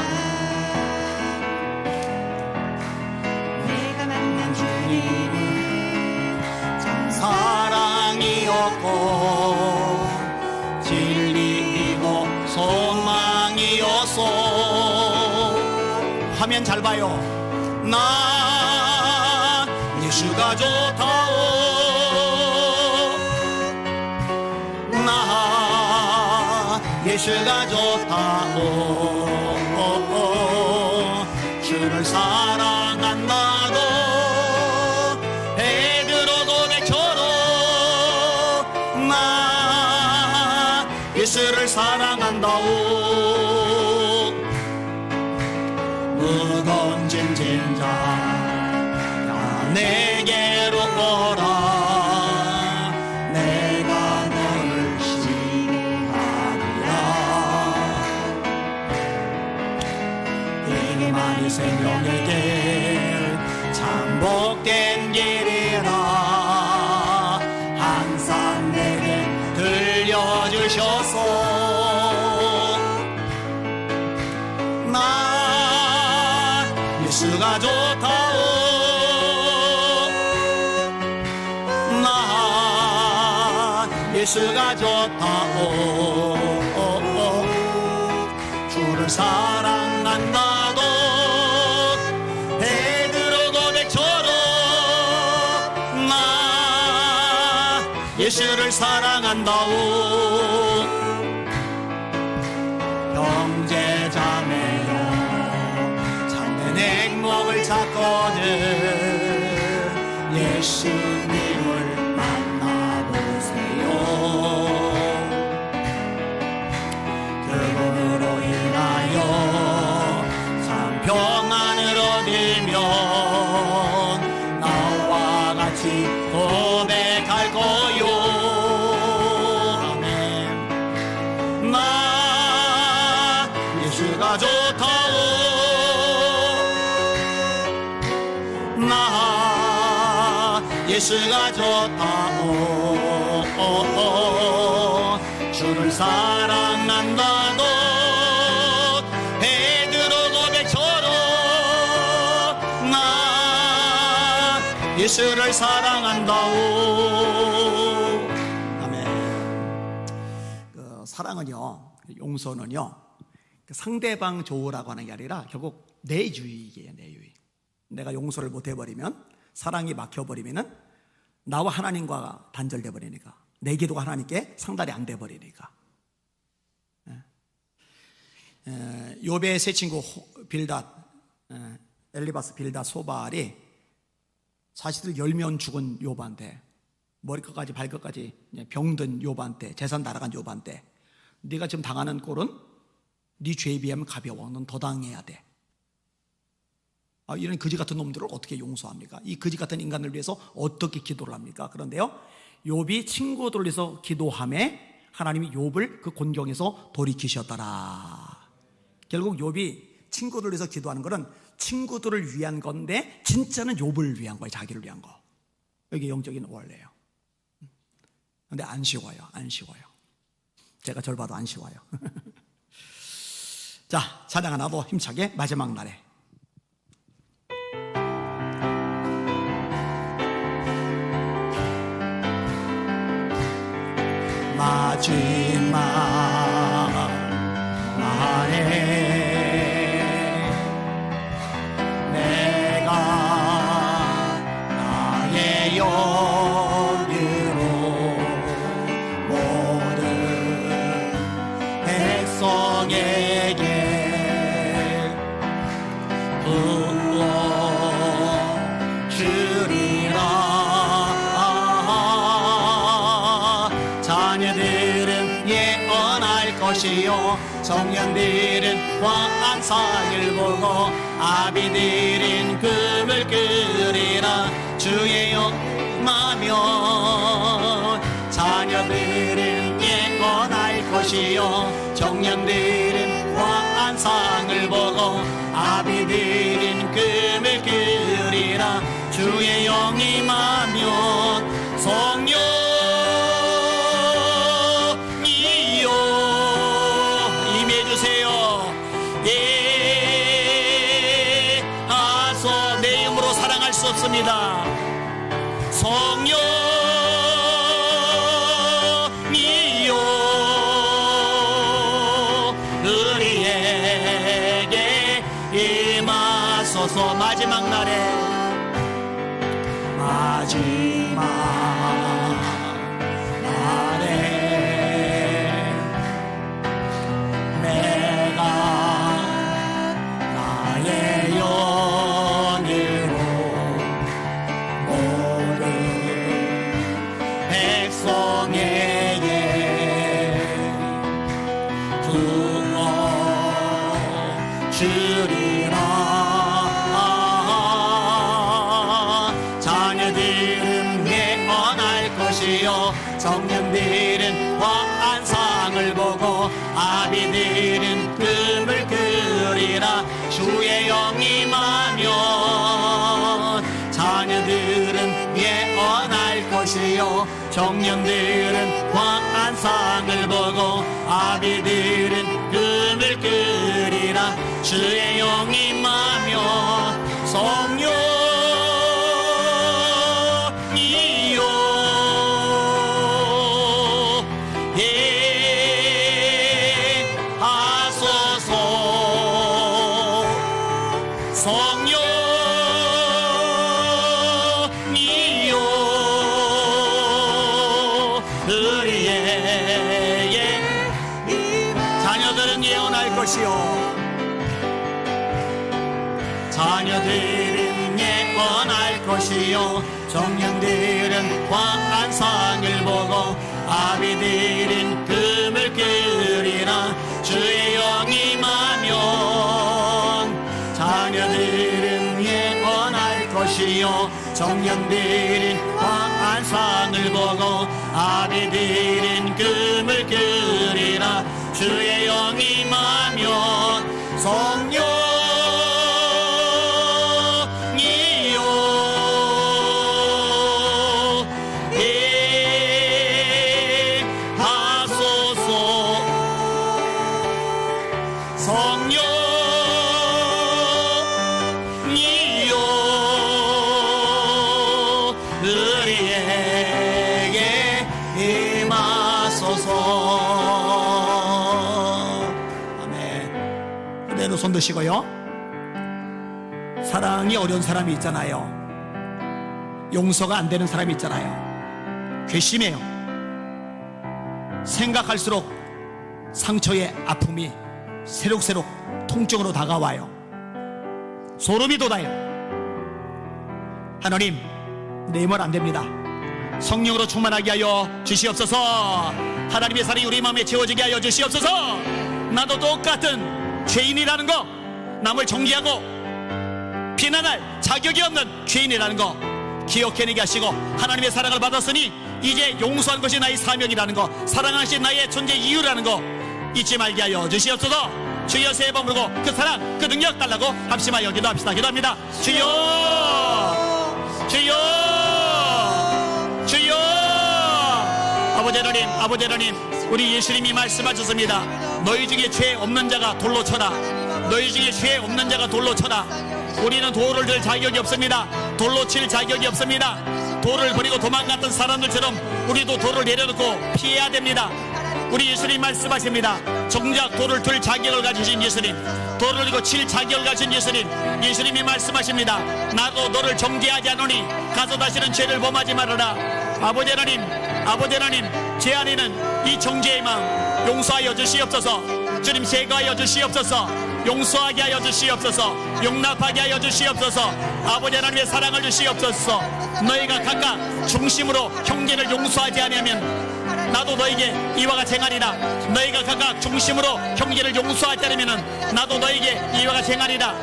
내가 만난 주님은 참 사랑이었고 진리이고 소망이었소. 화면 잘 봐요. 나 예수가 좋다오. 나 예수가 좋다오. 주를 사랑한다고 베드로 고백처럼 나 예수를 사랑한다오. 무거운 짐진 자 내게로 오라. 내가 이만희 생명의 길 참복된 길이라 항상 내게 들려주셔서 나 예수가 좋다오 나 예수가 좋다오 주를 사랑한다고 베드로 고백처럼 나 예수를 사랑한다오 형제 자매여 참된 행복을 찾거든 예수님을 만나보세요 그분으로 인하여 참 평안을 얻으면 나와 같이 고백할 거요 아멘 나 예수가 좋다오 나 예수가 좋다오 주를 사랑한다고 베드로 고백처럼 나 예수를 사랑한다오 아멘. 사랑은요 용서는요 상대방 좋으라고 하는 게 아니라 결국 내 유익이에요 내 유익 내가 용서를 못해버리면 사랑이 막혀버리면 나와 하나님과 단절돼 버리니까 내 기도가 하나님께 상달이 안 돼 버리니까 욥의 세 친구 빌닷 엘리바스 빌닷 소발이 자식들 10명 죽은 욥한테 머리끝까지 발끝까지 병든 욥한테 재산 날아간 욥한테 네가 지금 당하는 꼴은 네 죄에 비하면 가벼워 넌 더 당해야 돼 이런 거지 같은 놈들을 어떻게 용서합니까? 이 거지 같은 인간을 위해서 어떻게 기도를 합니까? 그런데요 욥이 친구들을 위해서 기도함에 하나님이 욥을 그 곤경에서 돌이키셨더라. 결국 욥이 친구들을 위해서 기도하는 것은 친구들을 위한 건데 진짜는 욥을 위한 거예요. 자기를 위한 거. 이게 영적인 원리예요. 근데 안 쉬워요. 안 쉬워요. 제가 절 봐도 안 쉬워요. 자, 찬양 하나도 힘차게 마지막 날에 마지막 날에 내가 나의 영으로 모든 백성에게 부어 주리라. 자녀들은 예언할 것이요 청년들은 환상을 보고 아비들은 금을 끓이라. 주의 영마면 자녀들은 예언할 것이요 청년들은 환상을 보고 아비들은 금을 끓이라. 주의 영이 임하면 성령이요 임해주세요. 예하소 내 힘으로 사랑할 수 없습니다. 성령이요 우리에게 임하소서. 마지막 날에 마지막 날에 내가 나의 영으로 모든 백성에게 부어 주리라. 청년들은 환상을 보고 아비들은 금을 끓이라. 주의 영 것이요 청년들은 화한상을 보고 아비들은 금을 끄리라 주의 영이 임하며 성령이요 예하소서 성령이요 우리의 자녀들은 예언할 것이요 자녀들은 예언할 것이요 청년들은 화한상을 보고 아비들은 금을 끄리라 주의 영이 임하면 자녀들은 예언할 것이요 청년들은 화한상을 보고 아비들은 금을 끄리라 주의 영이 임하면 성령 우리에게 임하소서. 아멘. 그대로 손 드시고요. 사랑이 어려운 사람이 있잖아요. 용서가 안 되는 사람이 있잖아요. 괘씸해요. 생각할수록 상처의 아픔이 새록새록 통증으로 다가와요. 소름이 돋아요. 하나님, 내 말 안 됩니다. 성령으로 충만하게 하여 주시옵소서. 하나님의 사랑이 우리 마음에 채워지게 하여 주시옵소서. 나도 똑같은 죄인이라는 거, 남을 정죄하고 비난할 자격이 없는 죄인이라는 거 기억해내게 하시고, 하나님의 사랑을 받았으니 이제 용서한 것이 나의 사명이라는 거, 사랑하신 나의 존재 이유라는 거 잊지 말게 하여 주시옵소서. 주여, 세 번 부르고 그 사랑, 그 능력 달라고 합심하여 기도합시다. 기도합니다. 주여, 주여, 주여. 아버지 하나님, 아버지 하나님, 우리 예수님이 말씀하셨습니다. 너희 중에 죄 없는 자가 돌로 쳐라. 너희 중에 죄 없는 자가 돌로 쳐라. 우리는 돌을 들 자격이 없습니다. 돌로 칠 자격이 없습니다. 돌을 버리고 도망갔던 사람들처럼 우리도 돌을 내려놓고 피해야 됩니다. 우리 예수님 말씀하십니다. 정작 돌을 들 자격을 가지신 예수님, 돌을 들고 칠 자격을 가진 예수님, 예수님이 말씀하십니다. 나도 너를 정죄하지 않으니 가서 다시는 죄를 범하지 말아라. 아버지 하나님, 아버지 하나님, 제 안에는 이 정죄의 마음 용서하여 주시옵소서. 주님, 제거하여 주시옵소서. 용서하게 하여 주시옵소서. 용납하게 하여 주시옵소서. 아버지 하나님의 사랑을 주시옵소서. 너희가 각각 중심으로 형제를 용서하지 않으면 나도 너에게 이와 같이 행하리라. 너희가 각각 중심으로 형제를 용서하지 않으면 나도 너에게 이와 같이 행하리라.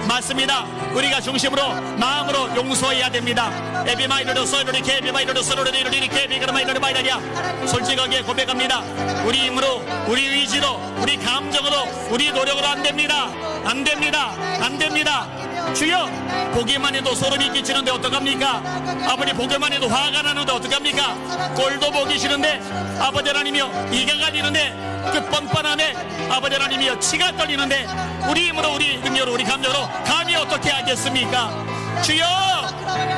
맞습니다. 우리가 중심으로 마음으로 용서해야 됩니다. 에비마이너로서 이렇게 에비마이너로서 이렇게 에비마이너로마이너리야. 솔직하게 고백합니다. 우리 힘으로, 우리 의지로, 우리 감정으로, 우리 노력으로 안 됩니다. 안 됩니다. 안 됩니다. 주여, 보기만 해도 소름이 끼치는데 어떡합니까? 아버지, 보기만 해도 화가 나는데 어떡합니까? 꼴도 보기 싫은데 아버지 하나님이여 이가 갈리는데 그 뻔뻔함에 아버지 하나님이여 치가 떨리는데 우리 힘으로, 우리 능력으로, 우리 감정으로 감히 어떻게 하겠습니까? 주여,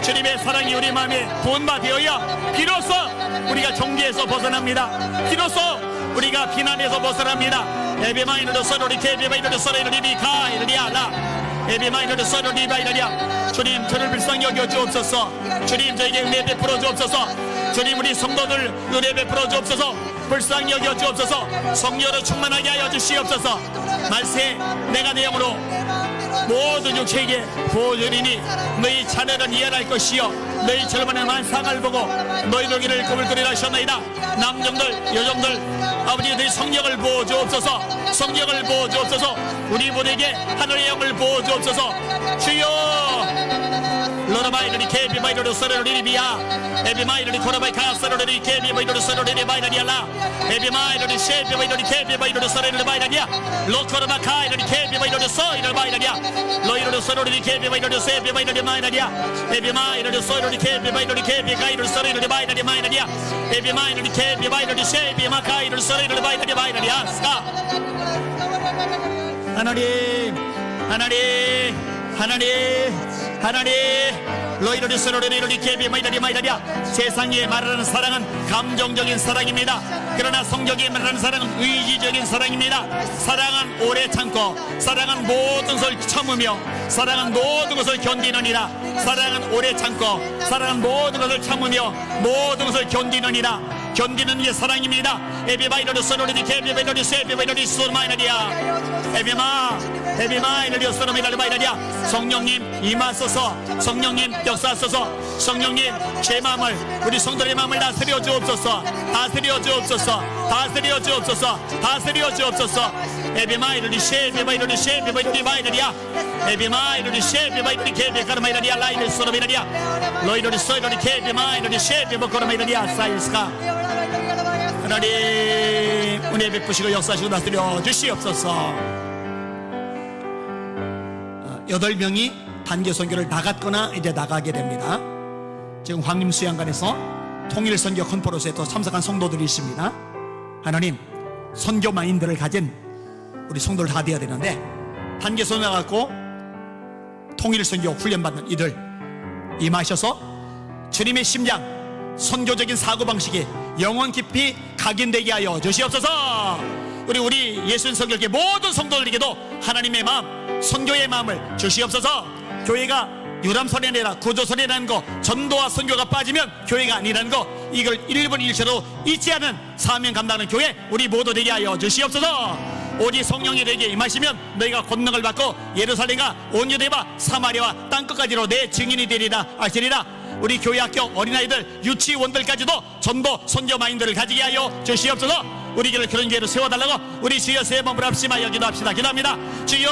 주님의 사랑이 우리 마음에 부은바 되어야 비로소 우리가 정죄에서 벗어납니다. 비로소 우리가 비난에서 벗어납니다. 에베마이너도 서로리케 에베마이너도 서로리비카 이르리아라 에비마이너드 서로 리바이너리야. 주님, 저를 불쌍히 여겨 주옵소서. 주님, 저에게 은혜 베풀어 주옵소서. 주님, 우리 성도들 은혜 베풀어 주옵소서. 불쌍히 여겨 주옵소서. 성령으로 충만하게 하여 주시옵소서. 말세 내가 내 영으로 모든 육체에게 보여주리니 너희 자녀는 이해할 것이요 너희 젊은이는 만상을 보고 너희들 길을 꾸물꾸리라 하셨나이다. 남정들, 여정들, 아버지, 너희 성령을 부어 주옵소서. 성령을 부어 주옵소서. 우리 모두에게 하늘의 영을 부어 주옵소서. 주여, 로라바이러리 케비바이러리 서로리비야 에비마이러리 코라바이 카서로리 케비바이러리 서로리바이러리알라 에비마이러리 셰비바이러리 케비바이러리 서로리바이러리야 로코라바카이러리 케비바이러리 서이러바이러리야 로이러리 서로리 케비바이러리 세비바이러리 마이러리야 에비마이러리 서로리 케비바이러리 케비가이러리 서로리바이러리 마이러리야 에비마이러리 케비바이러리 셰비마카이러리 서로리바이러리 마이러리야 스카 하나님 하나님 하나님 하나님 로이로리 스로리로리 케비 마이다리 마이다리야 세상에 말하는 사랑은 감정적인 사랑입니다. 그러나 성경에 말하는 사랑은 의지적인 사랑입니다. 사랑은 오래 참고 사랑은 모든 것을 참으며 사랑은 모든 것을 견디느니라. 사랑은 오래 참고 사랑은 모든 것을 참으며 모든 것을 견디느니라. 견디는 게 사랑입니다. 에비마이너리 소노리디 케비마이너리 세비마이너리 소마이너리야 에비마이너리 소노미너리 마이너리야 성령님 임하소서 성령님 역사하소서 성령님 제 마음을 우리 성도의 마음을 다스려 주옵소서 다스려 주옵소서 다스려 주옵소서 다스려 주옵소서 에비마이너리 세비마이너리 세비마이너리 마이너리야 에비마이너리 세비마이너리 케비카르마이너리야 라이너리 소노미너리야 로이너리 소이너리 케비마이너리 세비마이너리야 사이스카 하나님 은혜 베푸시고 역사하시고 다스려 주시옵소서. 8명이 단계 선교를 나갔거나 이제 나가게 됩니다. 지금 황림 수양관에서 통일 선교 컨퍼런스에 또 참석한 성도들이 있습니다. 하나님 선교 마인드를 가진 우리 성도들 다 되어야 되는데 단계 선교 나갔고 통일 선교 훈련받는 이들 임하셔서 주님의 심장 선교적인 사고방식이 영원 깊이 각인되게 하여 주시옵소서. 우리 예수님 선교계 모든 성도들에게도 하나님의 마음 선교의 마음을 주시옵소서. 교회가 유람선이 아니라 구조선이라는 거 전도와 선교가 빠지면 교회가 아니라는 거 이걸 1분 1초로 잊지 않은 사명 감당하는 교회 우리 모두 되게 하여 주시옵소서. 오직 성령이 내게 임하시면 너희가 권능을 받고 예루살렘과 온 유대와 사마리아와 땅끝까지로 내 증인이 되리라 하시리라. 우리 교회 학교 어린아이들 유치원들까지도 전도 선교 마인드를 가지게 하여 주시옵소서. 우리 교회를 그런 교회로 세워달라고 우리 주여 세 번 부릅시마여 기도합시다. 기도합니다. 주여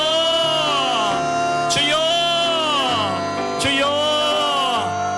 주여 주여.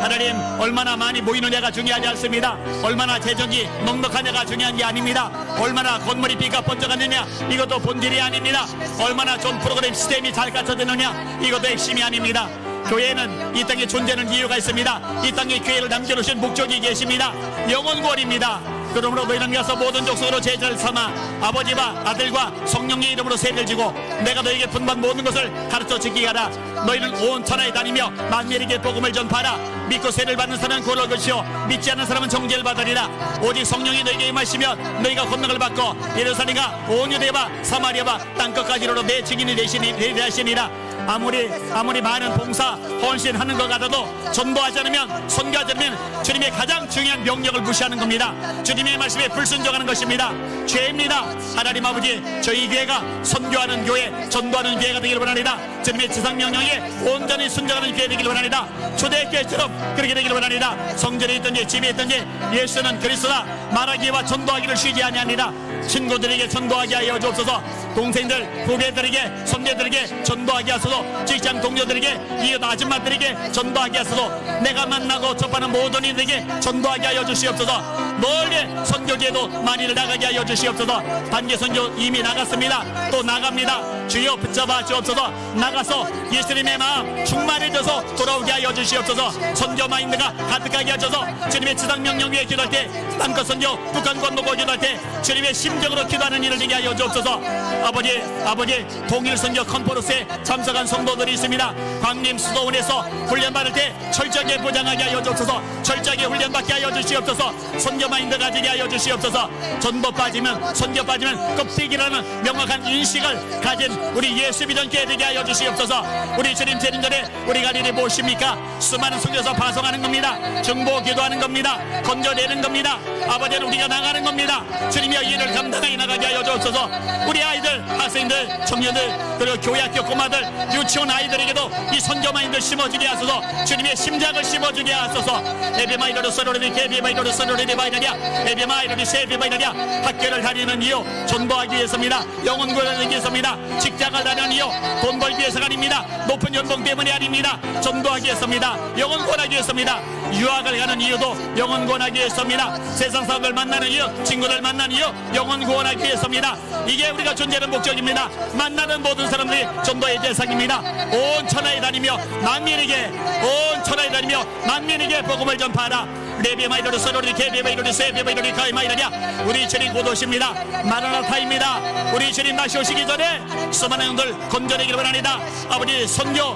하나님 얼마나 많이 모이느냐가 중요하지 않습니다. 얼마나 재정이 넉넉하냐가 중요한 게 아닙니다. 얼마나 건물이 비가 번쩍하느냐 이것도 본질이 아닙니다. 얼마나 좋은 프로그램 시스템이 잘 갖춰지느냐 이것도 핵심이 아닙니다. 교회는 이 땅에 존재하는 이유가 있습니다. 이 땅에 교회를 남겨놓으신 목적이 계십니다. 영원구원입니다. 그러므로 너희는 가서 모든 족속으로 제자를 삼아 아버지와 아들과 성령의 이름으로 세례를 지고 내가 너에게 분반 모든 것을 가르쳐 지키게 하라. 너희는 온 천하에 다니며 만민에게 복음을 전파하라. 믿고 세례를 받는 사람은 구원을 얻을 것이요 믿지 않는 사람은 정죄를 받으리라. 오직 성령이 너에게 임하시면 너희가 권능을 받고 예루살렘과 온 유대와 사마리아와 땅끝까지로 내 증인이 되시니라. 아무리 많은 봉사 헌신하는 것 같아도 전도하지 않으면 선교하지 않으면 주님의 가장 중요한 명령을 무시하는 겁니다. 주님의 말씀에 불순종하는 것입니다. 죄입니다. 하나님 아버지 저희 교회가 선교하는 교회 전도하는 교회가 되기를 원합니다. 주님의 지상 명령에 온전히 순종하는 교회 되기를 원합니다. 초대교회처럼 그렇게 되기를 원합니다. 성전에 있든지 집에 있든지 예수는 그리스도다 말하기와 전도하기를 쉬지 아니하니라. 친구들에게 전도하게 하여 주옵소서. 동생들 후배들에게 선배들에게 전도하게 하소서. 직장 동료들에게 이웃 아줌마들에게 전도하게 하소서. 내가 만나고 접하는 모든 이들에게 전도하게 하여 주시옵소서. 멀리 선교지에도 많이를 나가게 하여 주시옵소서. 단계 선교 이미 나갔습니다. 또 나갑니다. 주여 붙잡아 주옵소서. 나가서 예수님의 마음 충만해져서 돌아오게 하여 주시옵소서. 선교 마인드가 가득하게 하셔서 주님의 지상 명령 위에 기도할 때 땅끝 선교 북한 건너고 기도할 때 주님의 심정으로 기도하는 일을 되게 하여 주옵소서. 아버지 통일 선교 컨퍼런스에 참석한 성도들이 있습니다. 광림 수도원에서 훈련받을 때 철저하게 보장하게 하여 주옵소서. 철저하게 훈련받게 하여 주시옵소서. 선교 마인드 가지게 하여 주시옵소서. 전도 빠지면 선교 빠지면 껍데기라는 명확한 인식을 가진 우리 예수 믿는 교회 되게 하여 주시옵소서. 우리 주님 재림전에 우리가 일이 무엇입니까? 수많은 선교사 파송하는 겁니다. 정보 기도하는 겁니다. 건져내는 겁니다. 아버지는 우리가 나가는 겁니다. 주님의 일을 감당하게 나가게 하여 주옵소서. 우리 아이들 학생 학생들, 청년들, 그리고 교회 학교 꼬마들, 유치원 아이들에게도 이 선교 마인드를 심어주게 하소서. 주님의 심장을 심어주게 하소서. 에비마이너르 서로리니 게비마이너르 서로리니 바이너리아 에비마이너르 세비마이너리아. 학교를 다니는 이유 전도하기 위해서입니다. 영혼 구원하기 위해서입니다. 직장을 다니는 이유 돈 벌기 위해서가 아닙니다. 높은 연봉 때문이 아닙니다. 전도하기 위해서입니다. 영혼 구원하기 위해서입니다. 유학을 가는 이유도 영혼 구원하기 위해서입니다. 세상 사람들 만나는 이유, 친구들 만나는 이유 영혼 구원하기 위해서입니다. 이게 우리가 존재하는 목적입니다. 만나는 모든 사람들이 전도의 대상입니다. 온 천하에 다니며 만민에게, 온 천하에 다니며 만민에게 복음을 전파하라. 레비마이너르 서로리 게비마이너르 세비마이너르 가이마이너리아. 우리 주님 곧 오십니다. 마라나타입니다. 우리 주님 다시 오시기 전에 수많은 영들 건져내기를 원합니다. 아버지 선교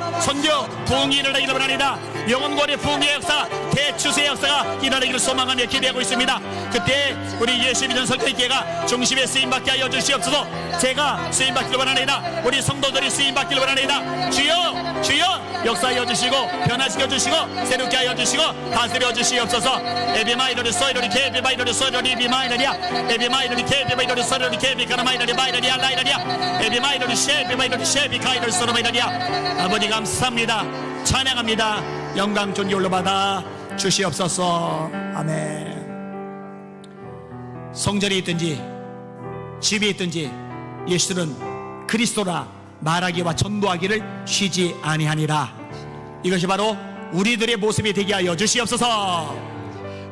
부흥이 일어나기를 원합니다. 영혼권의 부흥의 역사, 대추세의 역사가 일어나기를 소망하며 기대하고 있습니다. 그때 우리 예수 믿는 설교회가 중심에 쓰임받게 하여 주시옵소서. 제가 쓰임받기를 원합니다. 우리 성도들이 쓰임받기를 원합니다. 주여 주여 역사하여 주시고 변화시켜 주시고 새롭게 하여 주시고 다스려 주시옵소서. 에비마이너리 소이너리 게비마이너리 소이너리 비마이너리아 에비마이너리 게비마이너리 소이너리 게비카나마이너리 마이너리아 라이너리아 에비마이너리 쉐비마이너리 쉐비카이너리 소이너리아. 아버지 감사합니다. 찬양합니다. 영광 존귀 올려받아 주시옵소서. 아멘. 성전에 있든지 집에 있든지 예수는 그리스도라 말하기와 전도하기를 쉬지 아니하니라. 이것이 바로 우리들의 모습이 되게 하여 주시옵소서.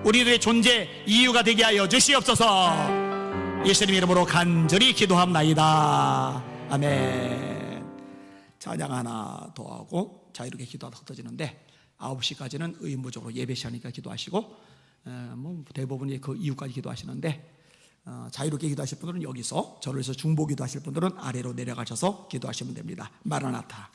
우리들의 존재 이유가 되게 하여 주시옵소서. 예수님 이름으로 간절히 기도합나이다. 아멘. 찬양 하나 더 하고 자유롭게 기도하다 흩어지는데 9시까지는 의무적으로 예배 시간이니까 기도하시고 뭐 대부분이 그 이후까지 기도하시는데 자유롭게 기도하실 분들은 여기서, 저를 해서 중보 기도하실 분들은 아래로 내려가셔서 기도하시면 됩니다. 마라나타.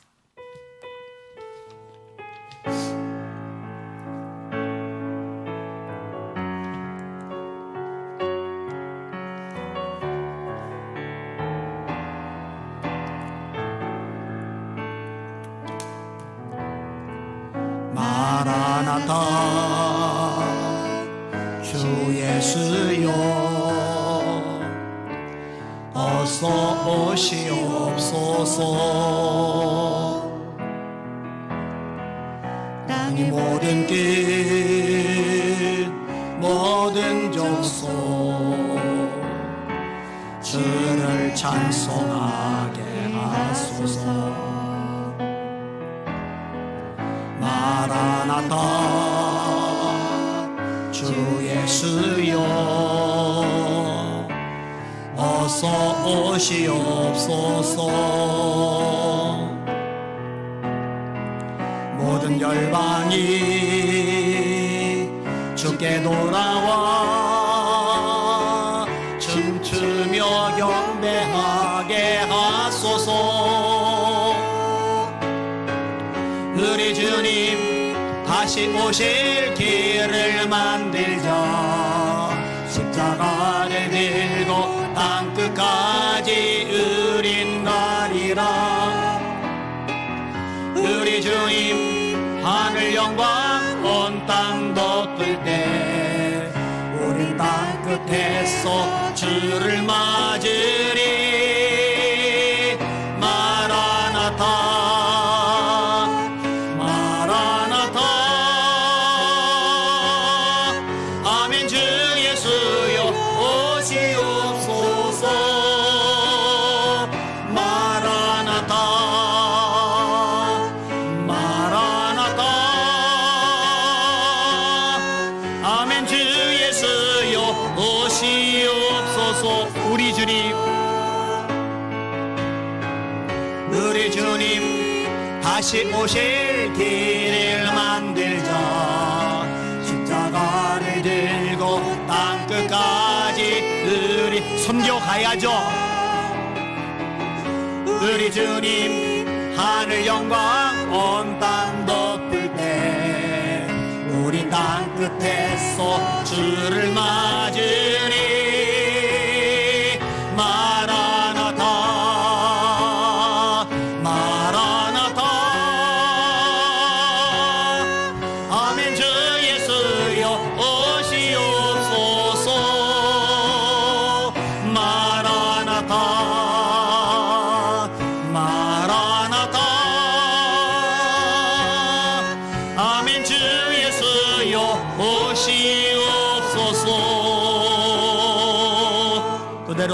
마라나타 주 예수여 어서 오시옵소서. 땅이 모든 끝 모든 족속 주를 찬송하게 하소서. 마라나타 주 예수여 어서 오시옵소서. 모든 열방이 주께 돌아와 춤추며 경배하게 하소서. 우리 주님 다시 오실 길을 만들자. 십자가를 들고 땅끝까지 우린 가리라. 우리 주님 하늘 영광 온 땅 덮을 때 우린 땅끝에서 주를 맞으리. 마라나타 우리 주님 다시 오실 길을 만들자. 십자가를 들고 땅끝까지 우리 섬겨가야죠. 우리 주님 하늘 영광 온 땅 덮을 때 우리 땅끝에서 주를 맞으리.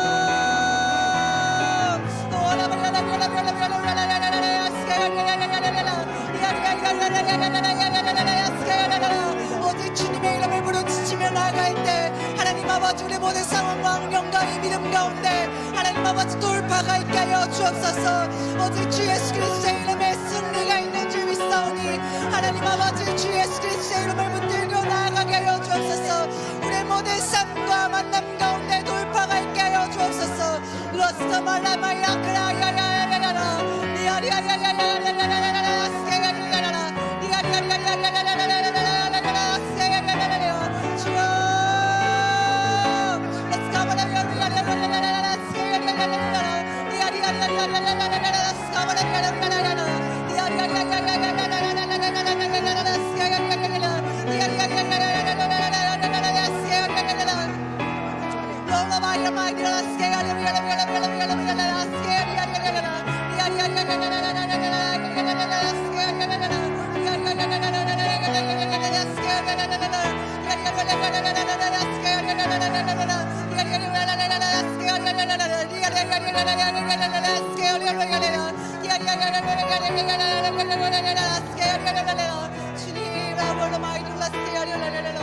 주옵소서. 오직 주님의 이름을 부르짖으며 나아갈 때 하나님 아버지 우리 모든 상황과 영광의 믿음 가운데 하나님 아버지 돌파가 있게 하여 주옵소서. 오직 주 예수 그리스도의 이름에 승리가 있는 줄 믿사오니 하나님 아버지 주 예수 그리스도의 이름을 붙들고 나아가게 하여 주옵소서. 우리 모든 삶과 만남 가운데 돌파가 있게 하여 주옵소서. 로스터 말라마야 그라야야야야야라 리아리아야야야야야야야라 스케야야야야라 리아리아야야야야야야야라 스케야야야야야라 주여 Let's go 리아리아야야야야야라 스케야야야야야라 리아리아야야야야야야라 스케야야야야야라 리아리아야야야야야야야야라 스케야야야야야라 리아리아야야야야야야야라 스케야야야야라 Lola Maria Maria 주님 아버지 마이둘라 스케야리라